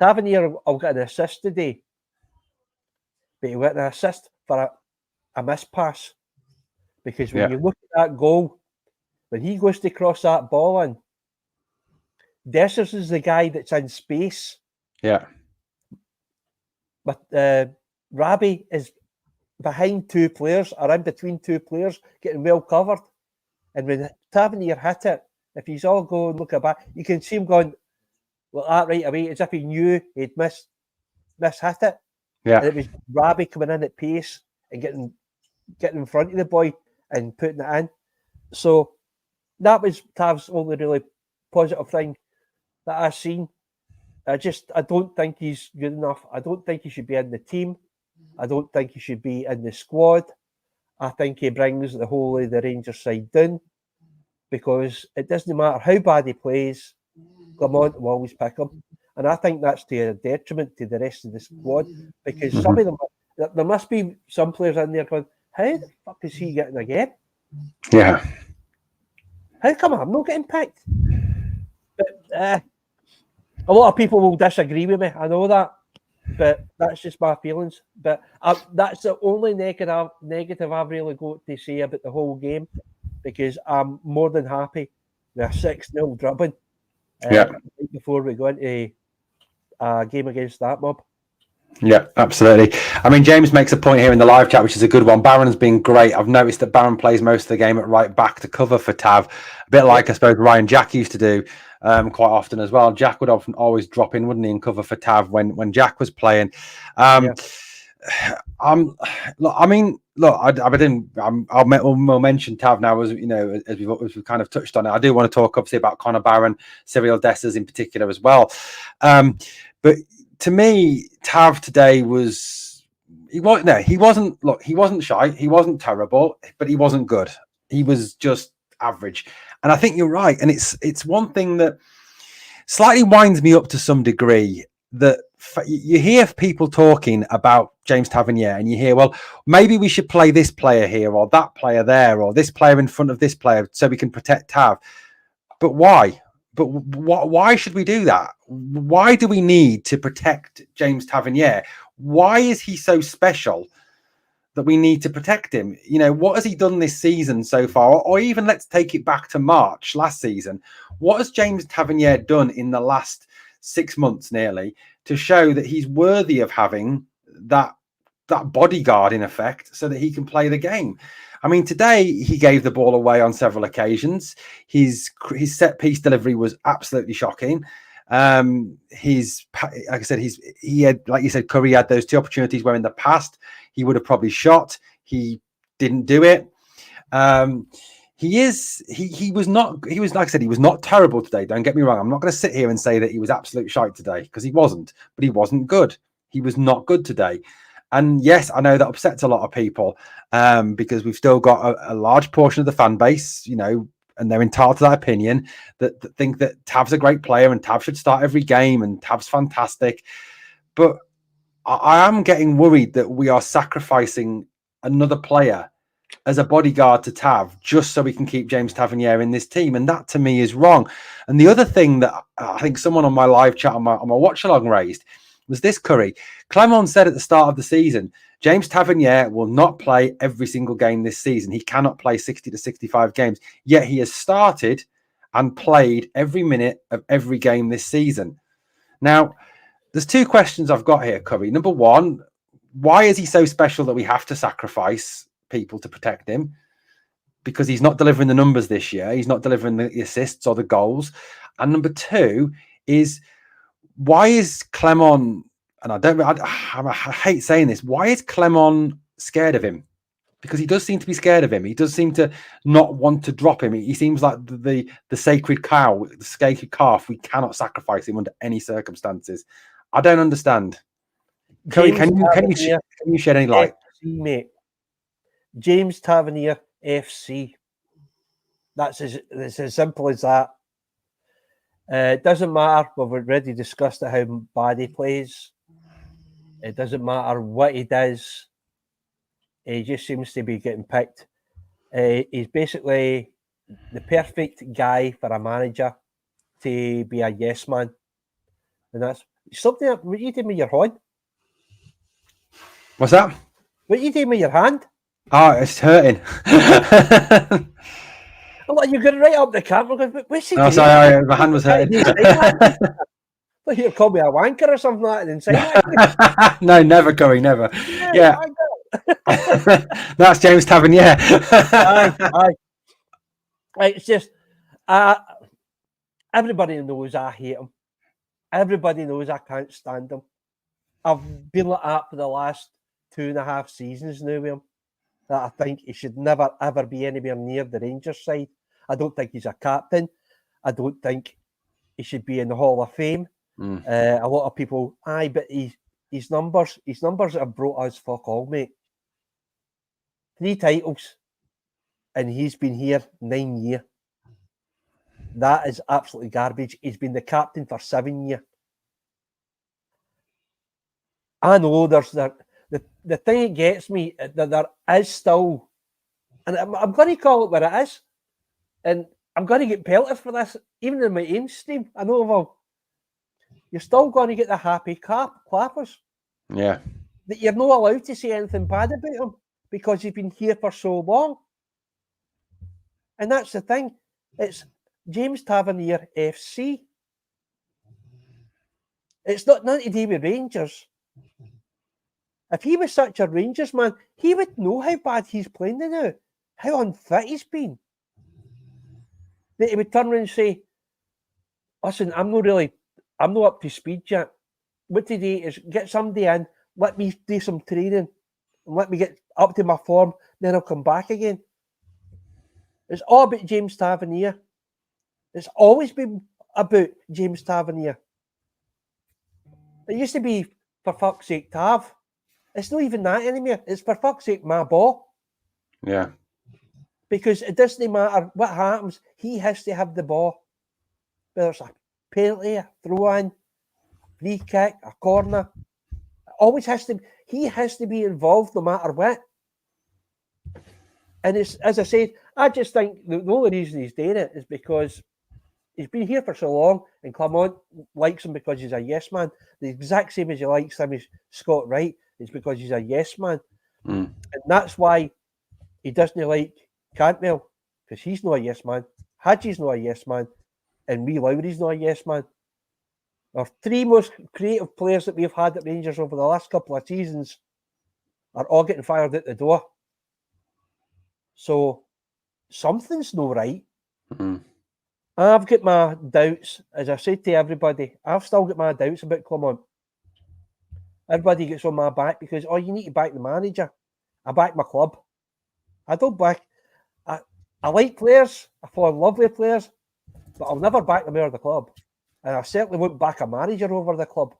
Tavernier will get an assist today, but he'll get an assist for a miss pass, because when you look at that goal, when he goes to cross that ball in, Dessers is the guy that's in space. Yeah. But Rabi is behind 2 players, or in between 2 players, getting well covered. And when Tavernier hit it, if he's all going looking back, you can see him going, well, that right away, as if he knew he'd hit it. Yeah. And it was Rabi coming in at pace and getting in front of the boy and putting it in. So that was Tav's only really positive thing that I've seen. I don't think he's good enough. I don't think he should be in the team. I don't think he should be in the squad. I think he brings the whole of the Rangers side down, because it doesn't matter how bad he plays, Clement will always pick him. And I think that's to a detriment to the rest of the squad, because some of them, there must be some players in there going, how the fuck is he getting a game? Yeah. How come I'm not getting picked? But a lot of people will disagree with me. I know that, but that's just my feelings. But that's the only negative I've really got to say about the whole game, because I'm more than happy with a 6-0 drubbing before we go into a game against that mob. Yeah, absolutely. I mean, James makes a point here in the live chat, which is a good one. Barron's been great. I've noticed that Barron plays most of the game at right back to cover for Tav, a bit like I suppose Ryan Jack used to do quite often as well. Jack would often always drop in, wouldn't he, and cover for Tav when Jack was playing. Look, I mean, look, I didn't. We'll mention Tav now, as you know, as we've kind of touched on it. I do want to talk obviously about Conor Barron, Cyril Dessers in particular as well. But to me, Tav today was he wasn't. Look, he wasn't shy. He wasn't terrible, but he wasn't good. He was just average. And I think you're right. And it's one thing that slightly winds me up to some degree, that you hear people talking about James Tavernier and you hear, well, maybe we should play this player here or that player there or this player in front of this player so we can protect Tav. But why? But why should we do that? Why do we need to protect James Tavernier? Why is he so special that we need to protect him? You know, what has he done this season so far? Or even let's take it back to March last season. What has James Tavernier done in the last 6 months nearly to show that he's worthy of having that bodyguard in effect so that he can play the game? I mean, today he gave the ball away on several occasions. His set piece delivery was absolutely shocking. Like I said, he had, like you said, Curry had those 2 opportunities where in the past he would have probably shot. He didn't do it. He was like I said, he was not terrible today. Don't get me wrong. I'm not going to sit here and say that he was absolute shite today, because he wasn't, but he wasn't good. He was not good today. And yes, I know that upsets a lot of people, because we've still got a large portion of the fan base, you know, and they're entitled to that opinion, that think that Tav's a great player and Tav should start every game and Tav's fantastic. But I am getting worried that we are sacrificing another player as a bodyguard to Tav just so we can keep James Tavernier in this team. And that to me is wrong. And the other thing that I think someone on my live chat on my watch along raised was this, Curry. Clement said at the start of the season, James Tavernier will not play every single game this season. He cannot play 60 to 65 games. Yet he has started and played every minute of every game this season. Now, there's 2 questions I've got here, Curry. Number one, why is he so special that we have to sacrifice people to protect him? Because he's not delivering the numbers this year. He's not delivering the assists or the goals. And number 2 is, why is Clement, and I hate saying this, why is Clement scared of him? Because he does seem to be scared of him. He does seem to not want to drop him. He seems like the sacred cow, the sacred calf. We cannot sacrifice him under any circumstances. I don't understand. Curry, can you shed any light? FC, mate. James Tavernier FC. It's as simple as that. It doesn't matter. We've already discussed it, how bad he plays. It doesn't matter what he does. He just seems to be getting picked. He's basically the perfect guy for a manager to be a yes man. And that's something. What you did with your hand? What's that? What you did with your hand? Oh, it's hurting. Well, you're going right up the camera. What's he doing? Sorry, my hand was hurting. Like you call me a wanker or something like that. No, never, Curry, never. Yeah. That's James Tavernier. Aye. It's just, everybody knows I hate him. Everybody knows I can't stand him. I've been like that for the last 2.5 seasons now with him. That I think he should never, ever be anywhere near the Rangers side. I don't think he's a captain. I don't think he should be in the Hall of Fame. A lot of people, but his numbers have brought us fuck all, mate. 3 titles, and he's been here 9 years. That is absolutely garbage. He's been the captain for 7 years. I know there's the thing that gets me, that there is still, and I'm going to call it what it is, and I'm going to get pelted for this, even in my own stream. I know, you're still going to get the happy clappers. Yeah. That you're not allowed to say anything bad about him because he's been here for so long. And that's the thing. It's James Tavernier FC. It's not nothing to do with Rangers. If he was such a Rangers man, he would know how bad he's playing now, how unfit he's been. That he would turn around and say, listen, I'm not up to speed yet. What to do is get somebody in, let me do some training and let me get up to my form, then I'll come back again. It's all about James Tavernier. It's always been about James Tavernier. It used to be, for fuck's sake, Tav. It's not even that anymore. It's for fuck's sake, my ball. Yeah. Because it doesn't matter what happens, he has to have the ball. Whether it's a penalty, a throw-in, free kick, a corner. Always has to. He has to be involved no matter what. And it's, as I said, I just think the only reason he's doing it is because he's been here for so long, and Clement likes him because he's a yes man. The exact same as he likes him as Scott Wright. It's because he's a yes man, and that's why he doesn't like Cantwell, because he's not a yes man. Hadji's not a yes man, and Wee Lowry's not a yes man. Our three most creative players that we've had at Rangers over the last couple of seasons are all getting fired at the door. So something's not right. I've got my doubts, as I said to everybody. I've still got my doubts about Clement. Everybody gets on my back because, you need to back the manager. I back my club. I don't back. I like players. I fall in love with players, but I'll never back them over the club. And I certainly wouldn't back a manager over the club.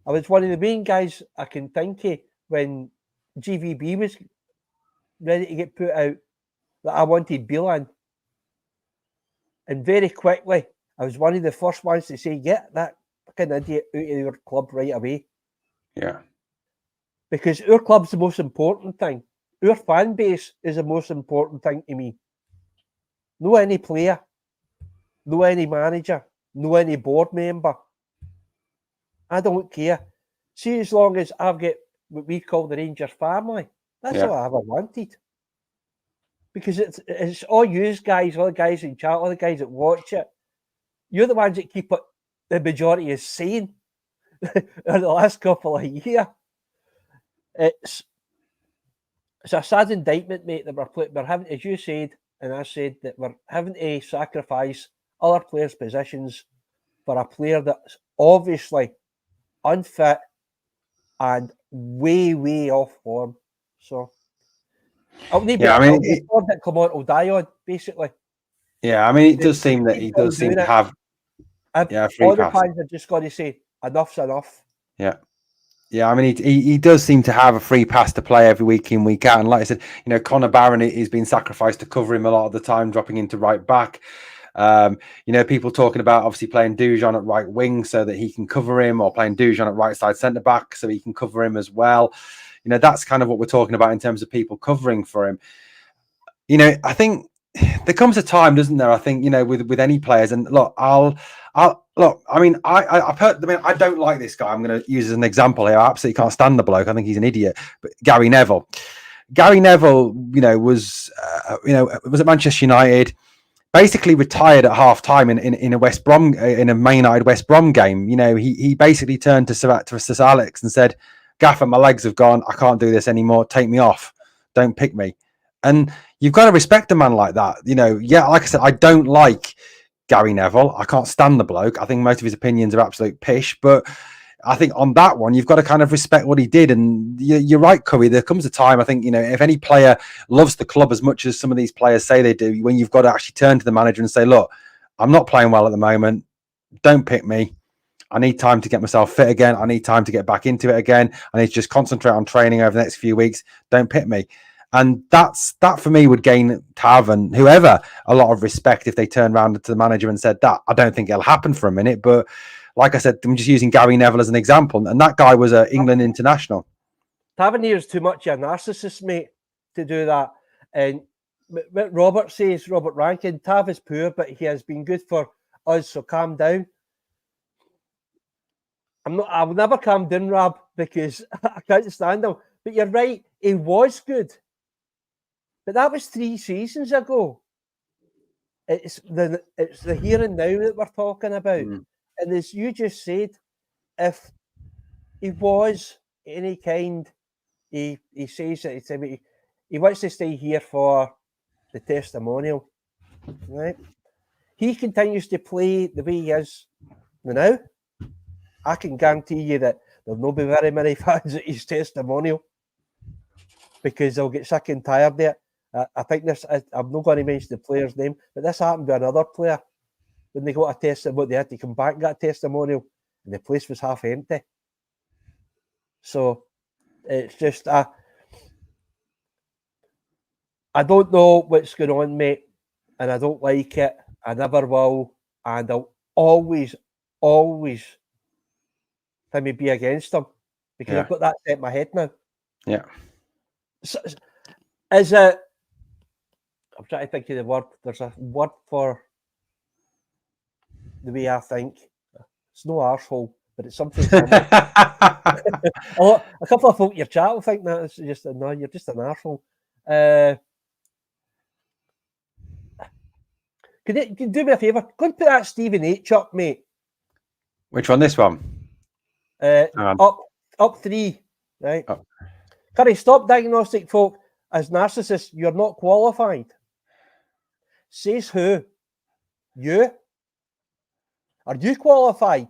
I was one of the main guys I can think of when GVB was ready to get put out that I wanted Beelan. And very quickly, I was one of the first ones to say, get that fucking idiot out of your club right away. Yeah. Because our club's the most important thing. Our fan base is the most important thing to me. No any player, no any manager, no any board member. I don't care. See, as long as I've got what we call the Rangers family, that's all I ever wanted. Because it's all you guys, all the guys in chat, all the guys that watch it. You're the ones that keep it, the majority is sane in the last couple of years. It's a sad indictment, mate, that we're having, as you said, and I said, that we're having to sacrifice other players' positions for a player that's obviously unfit and way, way off form. So, the squad that Clement will die on, basically. Yeah, I mean, it does seem that he does seem to have free all the pass. fans are just got to say, enough's enough. Yeah. Yeah, I mean, he does seem to have a free pass to play every week in, week out. And like I said, Connor Barron is being sacrificed to cover him a lot of the time, dropping into right back. People talking about obviously playing Dujon at right wing so that he can cover him, or playing Dujon at right side centre back so he can cover him as well. That's kind of what we're talking about in terms of people covering for him. I think there comes a time, doesn't there? I think with any players, and look, I mean, I don't like this guy. I'm going to use as an example here. I absolutely can't stand the bloke. I think he's an idiot. But Gary Neville, was at Manchester United. Basically retired at half time in a West Brom, in a Man United West Brom game. He basically turned to Sir Alex and said, "Gaffer, my legs have gone. I can't do this anymore. Take me off. Don't pick me." And you've got to respect a man like that. Like I said, I don't like Gary Neville. I can't stand the bloke. I think most of his opinions are absolute pish. But I think on that one, you've got to kind of respect what he did. And you're right, Curry. There comes a time, I think, if any player loves the club as much as some of these players say they do, when you've got to actually turn to the manager and say, look, I'm not playing well at the moment. Don't pick me. I need time to get myself fit again. I need time to get back into it again. I need to just concentrate on training over the next few weeks. Don't pick me. And that for me would gain Tav and whoever a lot of respect if they turned around to the manager and said that. I don't think it'll happen for a minute, but like I said, I'm just using Gary Neville as an example, and that guy was an England international. Tavernier is too much a narcissist, mate, to do that. And what Robert says, Robert Rankin, Tav is poor, but he has been good for us, so calm down. I will never calm down, Rob, because I can't stand him. But you're right, he was good. But that was 3 seasons ago. It's the here and now that we're talking about. And as you just said, if he was any kind, he says that he wants to stay here for the testimonial, right? He continues to play the way he is now. I can guarantee you that there'll not be very many fans at his testimonial because they'll get sick and tired of it. I think this, I'm not going to mention the player's name, but this happened to another player when they got a testimonial. They had to come back and get a testimonial, and the place was half empty. So it's just, I don't know what's going on, mate, and I don't like it. I never will, and I'll always let me be against them because I've got that set in my head now. Yeah. So, is it? I'm trying to think of the word. There's a word for the way I think. It's no arsehole, but it's something similar. A couple of folk your chat will think that it's just no, you're just an arsehole. Can you do me a favour? Go and put that Stephen H up, mate. Which one? This one? Up 3, right? Oh. Curry, stop diagnostic folk as narcissists. You're not qualified. Says who? You? Are you qualified?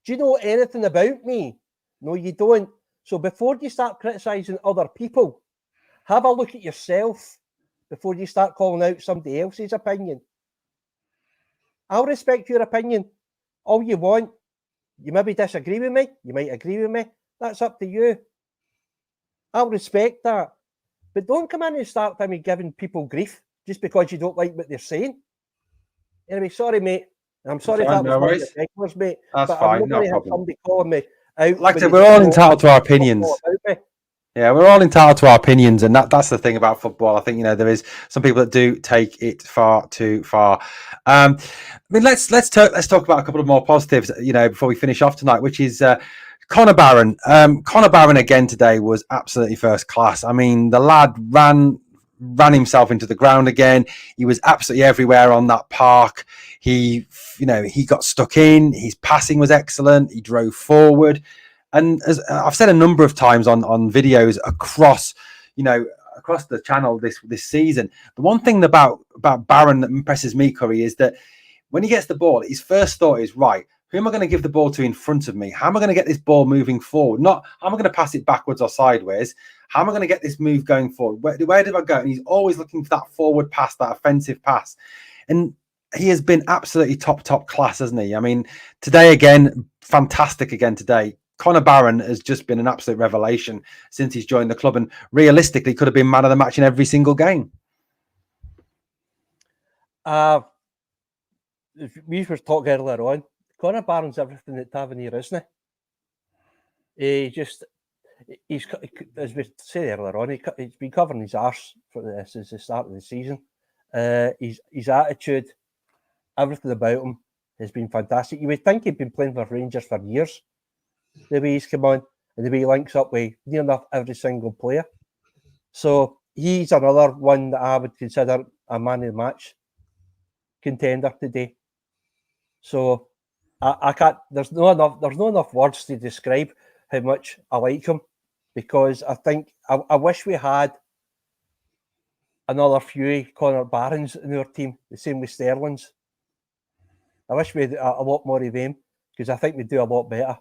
Do you know anything about me? No, you don't. So before you start criticising other people, have a look at yourself before you start calling out somebody else's opinion. I'll respect your opinion all you want. You maybe disagree with me. You might agree with me. That's up to you. I'll respect that. But don't come in and start by me giving people grief just because you don't like what they're saying. Anyway, sorry, mate. I'm sorry if that was one of your regulars, mate. That's but fine. I'm not going to have somebody calling me out. Like I said, we're all entitled to our opinions. Yeah, we're all entitled to our opinions, and that's the thing about football. I think there is some people that do take it far too far. I mean, let's talk about a couple of more positives, before we finish off tonight, which is Connor Barron. Connor Barron again today was absolutely first class. I mean, the lad ran himself into the ground again. He was absolutely everywhere on that park. He got stuck in. His passing was excellent. He drove forward. And as I've said a number of times on videos across the channel this season, the one thing about Barron that impresses me, Curry, is that when he gets the ball, his first thought is, right, who am I going to give the ball to in front of me? How am I going to get this ball moving forward? Not how am I going to pass it backwards or sideways? How am I going to get this move going forward? Where did I go? And he's always looking for that forward pass, that offensive pass. And he has been absolutely top class, hasn't he? I mean, today again, fantastic again today. Connor Barron has just been an absolute revelation since he's joined the club, and realistically could have been man of the match in every single game. We were talking earlier on. Connor Barron's everything that Tavernier isn't he? He's, as we said earlier on, he's been covering his arse since the start of the season. His attitude, everything about him has been fantastic. You would think he'd been playing for Rangers for years. The way he's come on and the way he links up with near enough every single player. So he's another one that I would consider a man of the match contender today. So I can't. There's not enough words to describe how much I like him, because I think I wish we had another few Connor Barrons in our team. The same with Sterling's. I wish we had a lot more of them, because I think we'd do a lot better.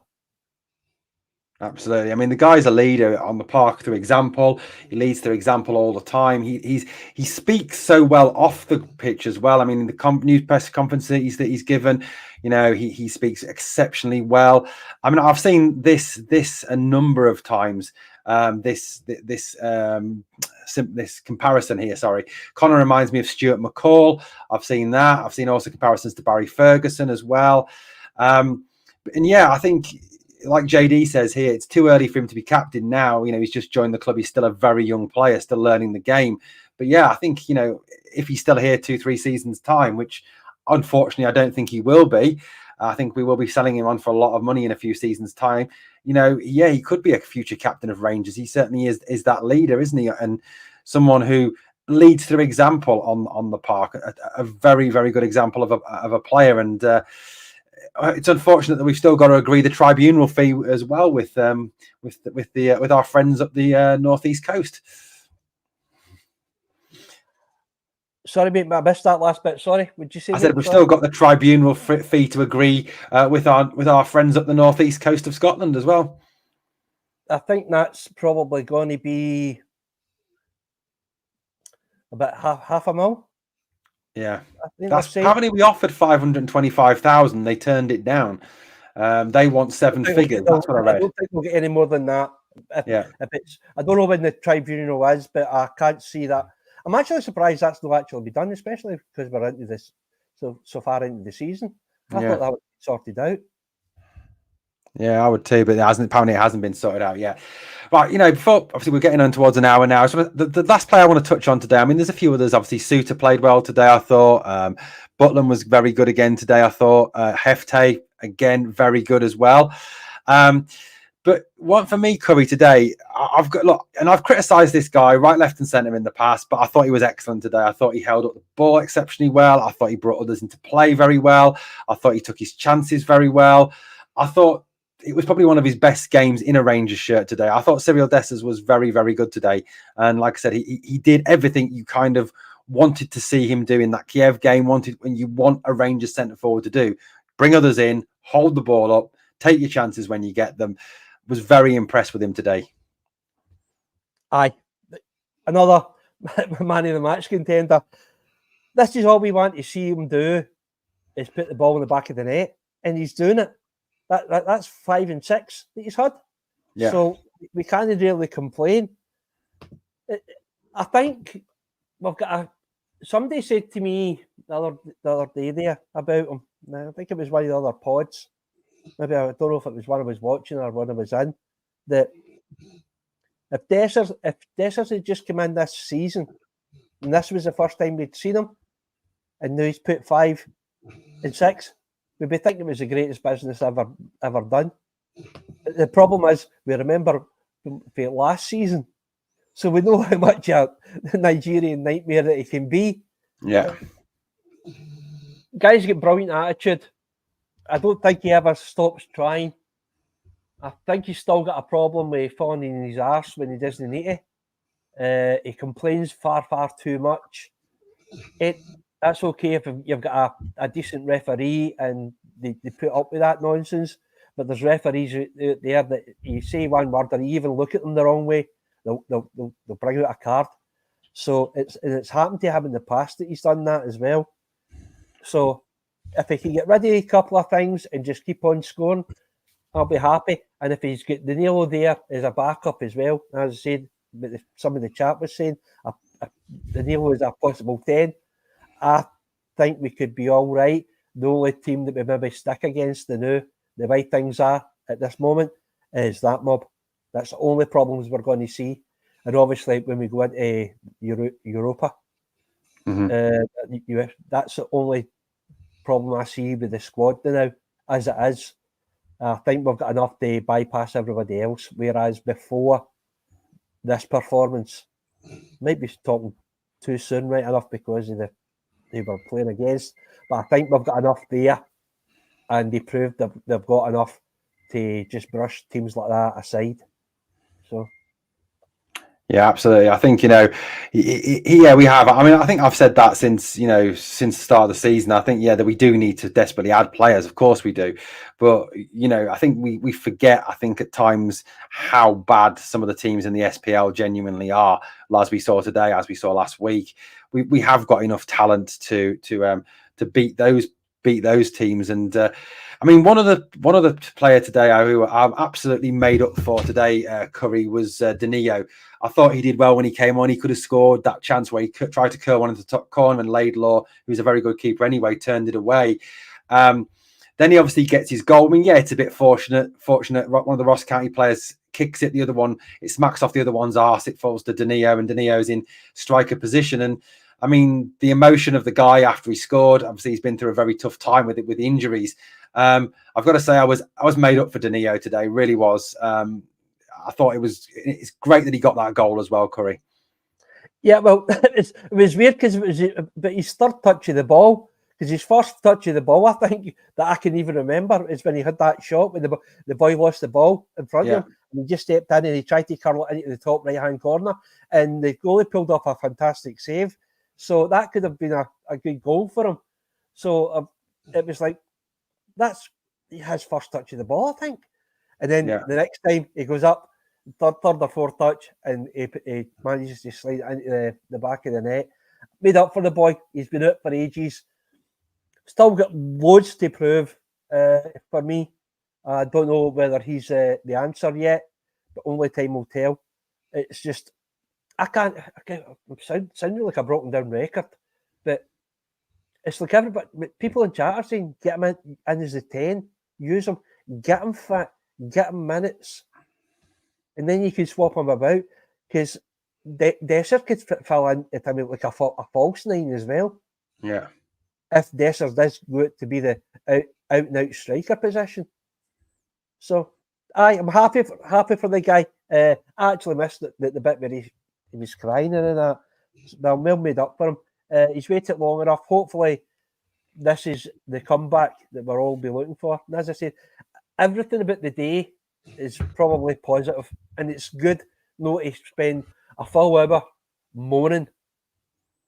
Absolutely. I mean, the guy's a leader on the park through example. He leads through example all the time. He speaks so well off the pitch as well. I mean, in the news press conferences that he's given, he speaks exceptionally well. I mean, I've seen this a number of times. This comparison here. Sorry, Connor reminds me of Stuart McCall. I've seen that. I've seen also comparisons to Barry Ferguson as well. And yeah, I think, like JD says here, it's too early for him to be captain now. He's just joined the club. He's still a very young player, still learning the game. But yeah, I think, if he's still here 2-3 seasons time, which unfortunately I don't think he will be, I think we will be selling him on for a lot of money in a few seasons time. Yeah, he could be a future captain of Rangers. He certainly is that leader, isn't he? And someone who leads through example on the park, a very, very good example of a player. And it's unfortunate that we've still got to agree the tribunal fee as well with our friends up the northeast coast. Sorry, mate, I missed that last bit. Sorry, would you say? I said we've still got the tribunal fee to agree with our friends up the northeast coast of Scotland as well. I think that's probably going to be about half a mil. Yeah, I think that's apparently we offered 525,000. They turned it down. They want seven figures. That's what I read. I don't think we'll get any more than that. If it's, I don't know when the tribunal is, but I can't see that. I'm actually surprised that's not actually be done, especially because we're into this so far into the season. I thought that would be sorted out. Yeah, I would too, but apparently it hasn't been sorted out yet. Right, before obviously we're getting on towards an hour now. So the last player I want to touch on today. I mean, there's a few others. Obviously, Suter played well today. I thought Butland was very good again today. I thought Hefte again very good as well. But one for me, Curry today, I've criticised this guy right, left, and centre in the past, but I thought he was excellent today. I thought he held up the ball exceptionally well. I thought he brought others into play very well. I thought he took his chances very well. I thought it was probably one of his best games in a Rangers shirt today. I thought Cyril Dessers was very, very good today. And like I said, he did everything you kind of wanted to see him do in that Kiev game, when you want a Rangers centre forward to do. Bring others in, hold the ball up, take your chances when you get them. Was very impressed with him today. Aye. Another man of the match contender. This is all we want to see him do, is put the ball in the back of the net, and he's doing it. That's 5 and 6 that he's had. Yeah. So we can't really complain. I think we've got somebody said to me the other day there about him. I think it was one of the other pods. Maybe I don't know if it was one I was watching or one I was in. That if Dessers had just come in this season, and this was the first time we'd seen him, and now he's put 5 and 6, we'd be thinking it was the greatest business ever done. The problem is we remember for last season, so we know how much a Nigerian nightmare that he can be. Yeah, guy's got brilliant attitude. I don't think he ever stops trying. I think he's still got a problem with falling in his arse when he doesn't need to. He complains far too much. That's okay if you've got a decent referee and they put up with that nonsense. But there's referees out there that you say one word or you even look at them the wrong way, they'll bring out a card. So it's happened to him in the past that he's done that as well. So if he can get rid of a couple of things and just keep on scoring, I'll be happy. And if he's got Danilo there as a backup as well, as I said, some of the chat was saying, Danilo is a possible 10. I think we could be all right. The only team that we maybe stick against the way things are at this moment is that mob. That's the only problems we're going to see. And obviously, when we go into Europa, that's the only problem I see with the squad now, as it is. I think we've got enough to bypass everybody else, whereas before this performance, might be talking too soon, right enough, because of they were playing against, but I think we've got enough there, and they proved they've got enough to just brush teams like that aside. So. Yeah, absolutely. I think, we have. I mean, I think I've said that since the start of the season. I think, that we do need to desperately add players. Of course we do. But, I think we forget, I think at times, how bad some of the teams in the SPL genuinely are. As we saw today, as we saw last week, we have got enough talent to beat those teams. And I mean, one of the player today who I'm absolutely made up for today, Curry, was Danilo. I thought he did well when he came on. He could have scored that chance where he tried to curl one into the top corner, and Laidlaw, who's a very good keeper anyway, turned it away. Then he obviously gets his goal. I mean, it's a bit fortunate. One of the Ross County players kicks it. The other one, it smacks off the other one's arse. It falls to Danilo, and Danilo's in striker position. And I mean, the emotion of the guy after he scored. Obviously, he's been through a very tough time with injuries. I've got to say, I was made up for Danilo today. Really was. I thought it's great that he got that goal as well, Curry. Yeah, well, it was weird because but his third touch of the ball, because his first touch of the ball, I think, that I can even remember is when he had that shot when the boy lost the ball in front of him, and he just stepped in and he tried to curl it into the top right-hand corner, and the goalie pulled off a fantastic save. So that could have been a good goal for him. So it was like, that's his first touch of the ball, I think. And then the next time he goes up, third or fourth touch, and he manages to slide it into the back of the net. Made up for the boy. He's been out for ages. Still got loads to prove for me. I don't know whether he's the answer yet, but only time will tell. It's just, I can't sound like a broken down record, but it's like everybody, people in chat are saying, get him in as a 10, use him, get him fit, get him minutes, and then you can swap him about, because Desser could fill in at like a false 9 as well. Yeah. If Desser does go out to be the out and out striker position. So I'm happy for the guy. I actually missed the bit where he was crying and that. They're well made up for him. He's waited long enough. Hopefully, this is the comeback that we'll all be looking for. And as I said, everything about the day is probably positive, and it's good not to spend a full hour moaning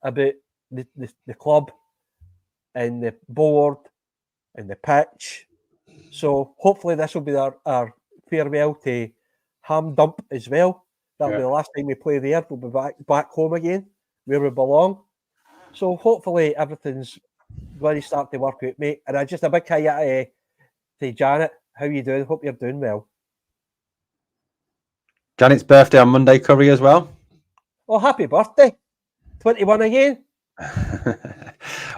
about the club and the board and the pitch. So hopefully this will be our farewell to Ham Dump as well. That'll be the last time we play there. We'll be back home again, where we belong. So hopefully everything's going to start to work out, mate. And just a big hi to Janet. How you doing? Hope you're doing well. Janet's birthday on Monday, Curry, as well. Oh, happy birthday. 21 again.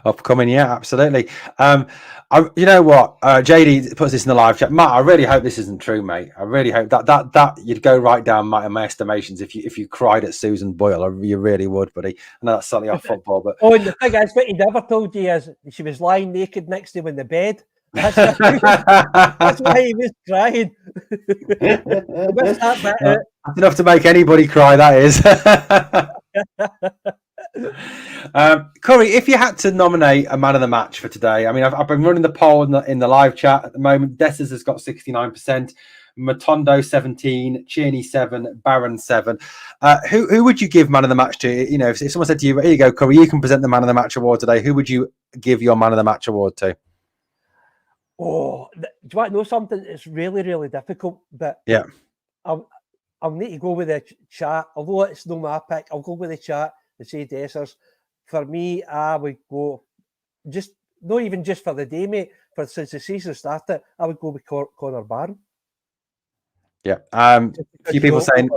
Upcoming, yeah, absolutely. You know what? JD puts this in the live chat. Matt, I really hope this isn't true, mate. I really hope that you'd go right down my estimations if you cried at Susan Boyle. You really would, buddy. I know that's slightly off football, but and the thing is, what he never told you is she was lying naked next to him in the bed. That's why he was crying. That's enough to make anybody cry, that is. Curry, if you had to nominate a man of the match for today, I mean, I've been running the poll in the live chat at the moment. Dessers has got 69%, Matondo 17, Cerny 7, Barron 7. Who would you give man of the match to? You know, if someone said to you, "Here you go, Curry, you can present the man of the match award today," who would you give your man of the match award to? Oh, do you want to know something? It's really, really difficult, but yeah, I'll need to go with the chat. Although it's not my pick, I'll go with the chat and say Dessers. For me, I would go just not even just for the day, mate. Since the season started, I would go with Connor Barron. Yeah, few people saying,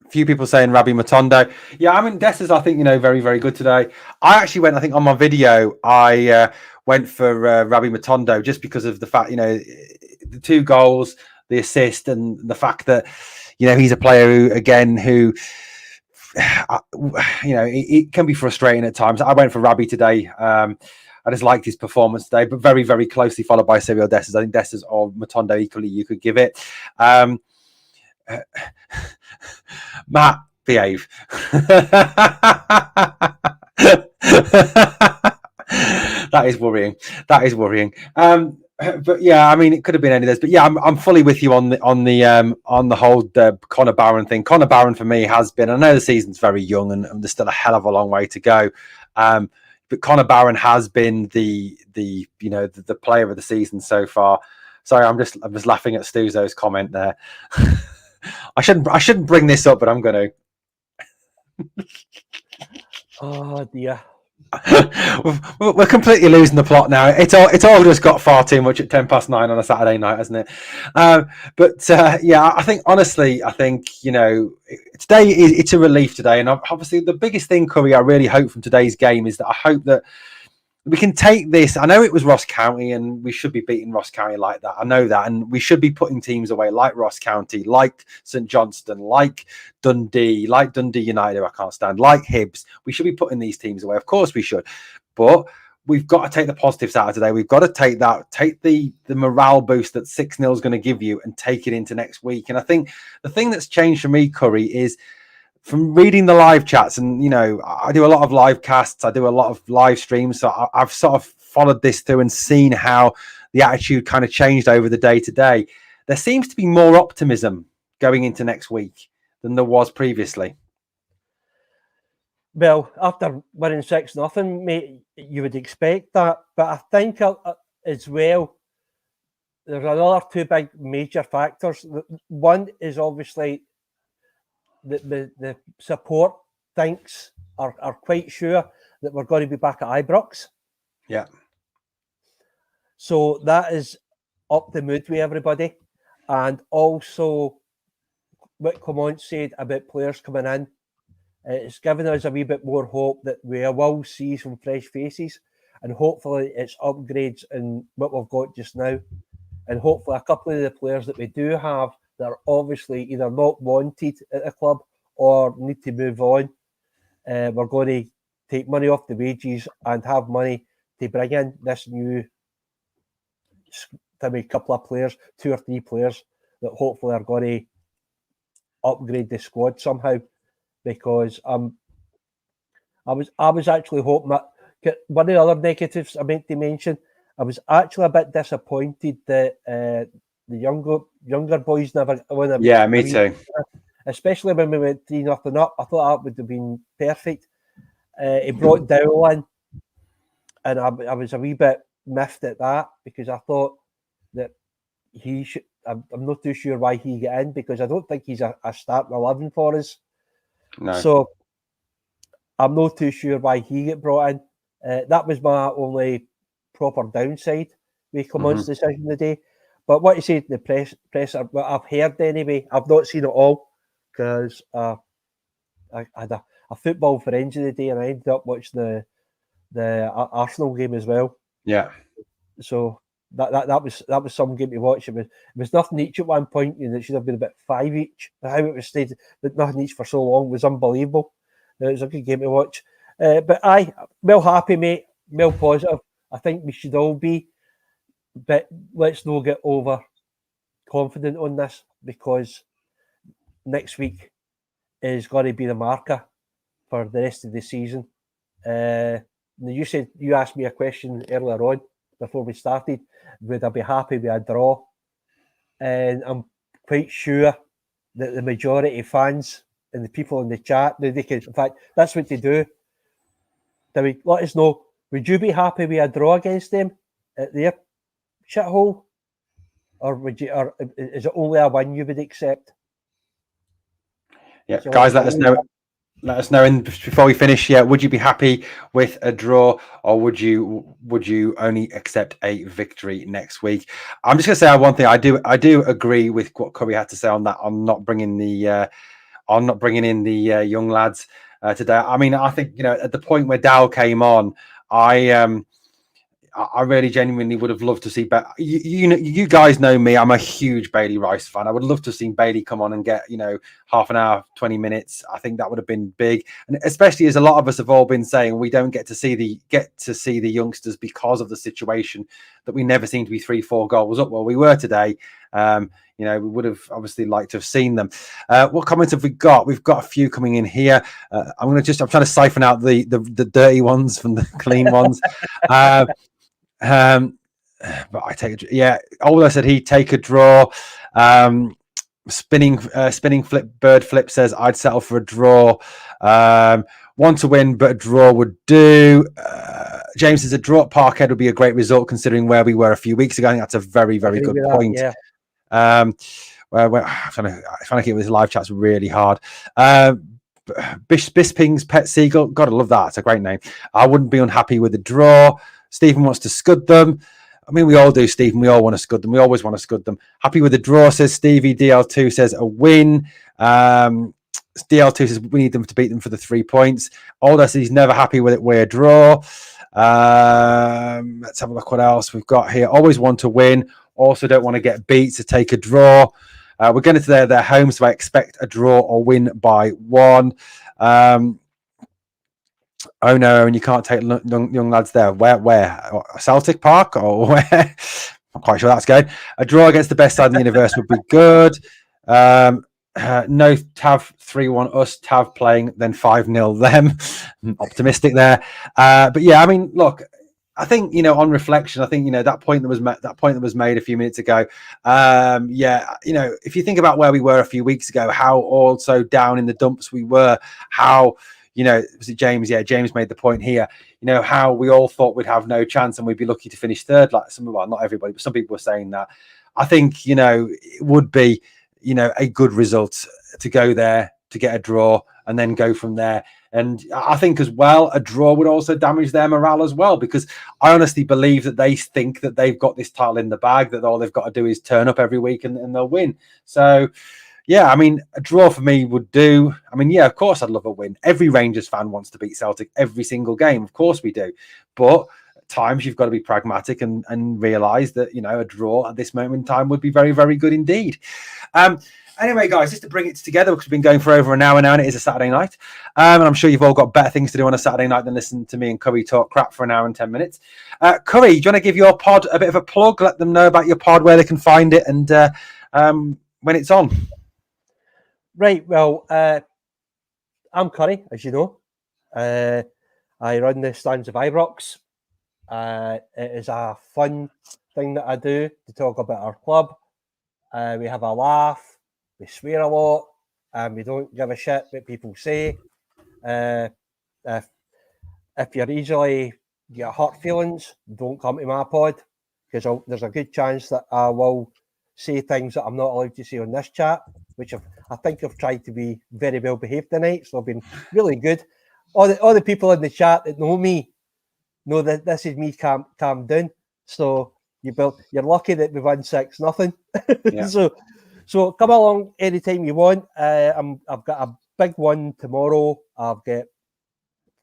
few people saying Rabbi Matondo. Yeah, I mean Dessers, I think, very, very good today. I actually went, I think on my video, I went for Rabbi Matondo just because of the fact, the 2 goals, the assist, and the fact that, he's a player who it can be frustrating at times. I went for Rabbi today. I just liked his performance today, but very, very closely followed by Cyril Dessers. I think Dessers or Matondo equally you could give it. Matt, behave. That is worrying. But yeah, I mean, it could have been any of those. But yeah, I'm fully with you on the whole Connor Barron thing. Connor Barron for me has been. I know the season's very young and there's still a hell of a long way to go. But Connor Barron has been the player of the season so far. Sorry, I'm just laughing at Stuzo's comment there. I shouldn't bring this up, but I'm going to. Oh dear. We're completely losing the plot now. It's all just got far too much at 9:10 on a Saturday night, hasn't it? Yeah, I think honestly, today it's a relief today, and obviously the biggest thing, Curry, I really hope from today's game is that I hope that we can take this. I know it was Ross County, and we should be beating Ross County like that. I know that, and we should be putting teams away like Ross County, like St Johnstone, like Dundee United, who I can't stand, like Hibs. We should be putting these teams away. Of course we should, but we've got to take the positives out of today. We've got to take the morale boost that 6-0 is going to give you and take it into next week. And I think the thing that's changed for me, Curry, is from reading the live chats, and I do a lot of live casts, I do a lot of live streams, so I've sort of followed this through and seen how the attitude kind of changed over the day to day. There seems to be more optimism going into next week than there was previously. Well, after winning 6-0, mate, you would expect that. But I think as well, there's another two big major factors. One is obviously the support thinks are quite sure that we're going to be back at Ibrox. Yeah. So that is up the mood with everybody. And also what Clement said about players coming in, it's given us a wee bit more hope that we will see some fresh faces, and hopefully it's upgrades in what we've got just now. And hopefully a couple of the players that we do have that are obviously either not wanted at the club or need to move on, we're going to take money off the wages and have money to bring in this new couple of players, 2 or 3 players that hopefully are going to upgrade the squad somehow. Because I was actually hoping that one of the other negatives I meant to mention, I was actually a bit disappointed that the younger boys never won. Yeah, me too. Especially when we went 3-0 up, I thought that would have been perfect. He brought Danilo in, and I was a wee bit miffed at that because I thought that he should. I'm not too sure why he got in, because I don't think he's a starting 11 for us. No. So I'm not too sure why he got brought in. That was my only proper downside with Clement's decision today. But what you say, the press, what I've heard anyway, I've not seen it all because I had a football frenzy today, and I ended up watching the Arsenal game as well. Yeah. So that was some game to watch. It was nothing each at one point, and it should have been about 5 each. How it was stayed with nothing each for so long was unbelievable. It was a good game to watch. But well happy, mate. Well positive. I think we should all be, but let's not get over confident on this, because next week is going to be the marker for the rest of the season. You asked me a question earlier on before we started. Would I be happy with a draw? And I'm quite sure that the majority of fans and the people in the chat, they can, in fact, that's what they do. Let us know. Would you be happy with a draw against them at their shithole, or is it only a win you would accept? Yeah, so guys, let us know. Let us know. And before we finish, would you be happy with a draw, or would you only accept a victory next week? I'm just going to say one thing. I do agree with what Curry had to say on that. I'm not bringing in the young lads today. I mean, I think at the point where Dow came on, I really genuinely would have loved to see. But you guys know me. I'm a huge Bailey Rice fan. I would love to have seen Bailey come on and get half an hour, 20 minutes. I think that would have been big, and especially as a lot of us have all been saying, we don't get to see the youngsters because of the situation that we never seem to be 3-4 goals up. Well, we were today. We would have obviously liked to have seen them. What comments have we got? We've got a few coming in here. I'm trying to siphon out the dirty ones from the clean ones. But I take Ola said he'd take a draw. Spinning bird flip says I'd settle for a draw. Want to win, but a draw would do. James says a draw at Parkhead would be a great result considering where we were a few weeks ago. I think that's a very, very good point. Yeah. I'm trying to keep this live chat's really hard. Bisping's Pet Seagull, gotta love that. It's a great name. I wouldn't be unhappy with a draw. Stephen wants to scud them. I mean, we all do, Stephen. We all want to scud them. We always want to scud them. Happy with the draw, says Stevie. DL2 says a win. DL2 says we need them to beat them for the 3 points. Alder says he's never happy with it. We're a draw. Let's have a look what else we've got here. Always want to win. Also don't want to get beat, so take a draw. We're going to their home, so I expect a draw or win by 1. Oh no, and you can't take young lads there. Where? Celtic Park or where? I'm quite sure that's going. A draw against the best side in the universe would be good. No, Tav 3-1 us, Tav playing, then 5-0 them. Optimistic there. But yeah, I mean, look, I think on reflection, I think that point that was made a few minutes ago. If you think about where we were a few weeks ago, how also down in the dumps we were, how was it James? Yeah, James made the point here. How we all thought we'd have no chance and we'd be lucky to finish third. Like not everybody, but some people were saying that. I think it would be a good result to go there, to get a draw, and then go from there. And I think as well, a draw would also damage their morale as well, because I honestly believe that they think that they've got this title in the bag, that all they've got to do is turn up every week and they'll win. So, yeah, a draw for me would do. Of course I'd love a win. Every Rangers fan wants to beat Celtic every single game. Of course we do. But at times you've got to be pragmatic and realise that, a draw at this moment in time would be very, very good indeed. Anyway, guys, just to bring it together, because we've been going for over an hour now and it is a Saturday night. And I'm sure you've all got better things to do on a Saturday night than listen to me and Curry talk crap for an hour and 10 minutes. Curry, do you want to give your pod a bit of a plug? Let them know about your pod, where they can find it, and when it's on. Right, well, I'm Curry, as you know. I run the Stands of Ibrox. It is a fun thing that I do to talk about our club. We have a laugh. We swear a lot, and we don't give a shit what people say. If you're easily get hurt feelings, don't come to my pod, because there's a good chance that I will say things that I'm not allowed to say on this chat, which I think I've tried to be very well behaved tonight, so I've been really good. All the people in the chat that know me know that this is me calm down. So you're lucky that we won 6-0. Yeah. So come along anytime you want. I've got a big one tomorrow. I've got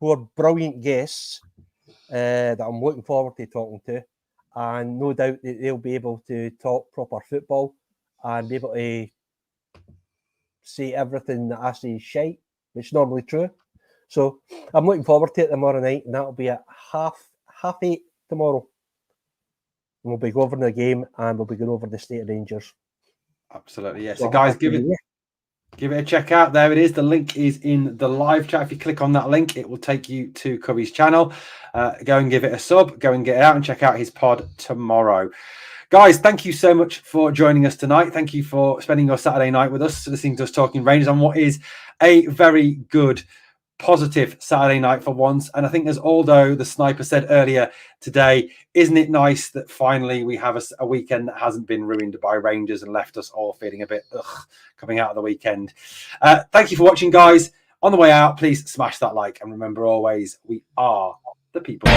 4 brilliant guests that I'm looking forward to talking to, and no doubt that they'll be able to talk proper football and be able to say everything that I say is shite, which is normally true. So I'm looking forward to it tomorrow night, and that'll be at 8:30 tomorrow. And we'll be going over the game, and we'll be going over the state of Rangers. Absolutely, yeah. So guys, give it a check out. There it is. The link is in the live chat. If you click on that link, it will take you to Curry's channel. Go and give it a sub. Go and get it out and check out his pod tomorrow. Guys, thank you so much for joining us tonight. Thank you for spending your Saturday night with us, listening to us talking Rangers on what is a very good, positive Saturday night for once. And I think, as Aldo the sniper said earlier today, isn't it nice that finally we have a weekend that hasn't been ruined by Rangers and left us all feeling a bit coming out of the weekend. Thank you for watching, guys. On the way out, please smash that like, and remember always, we are the people.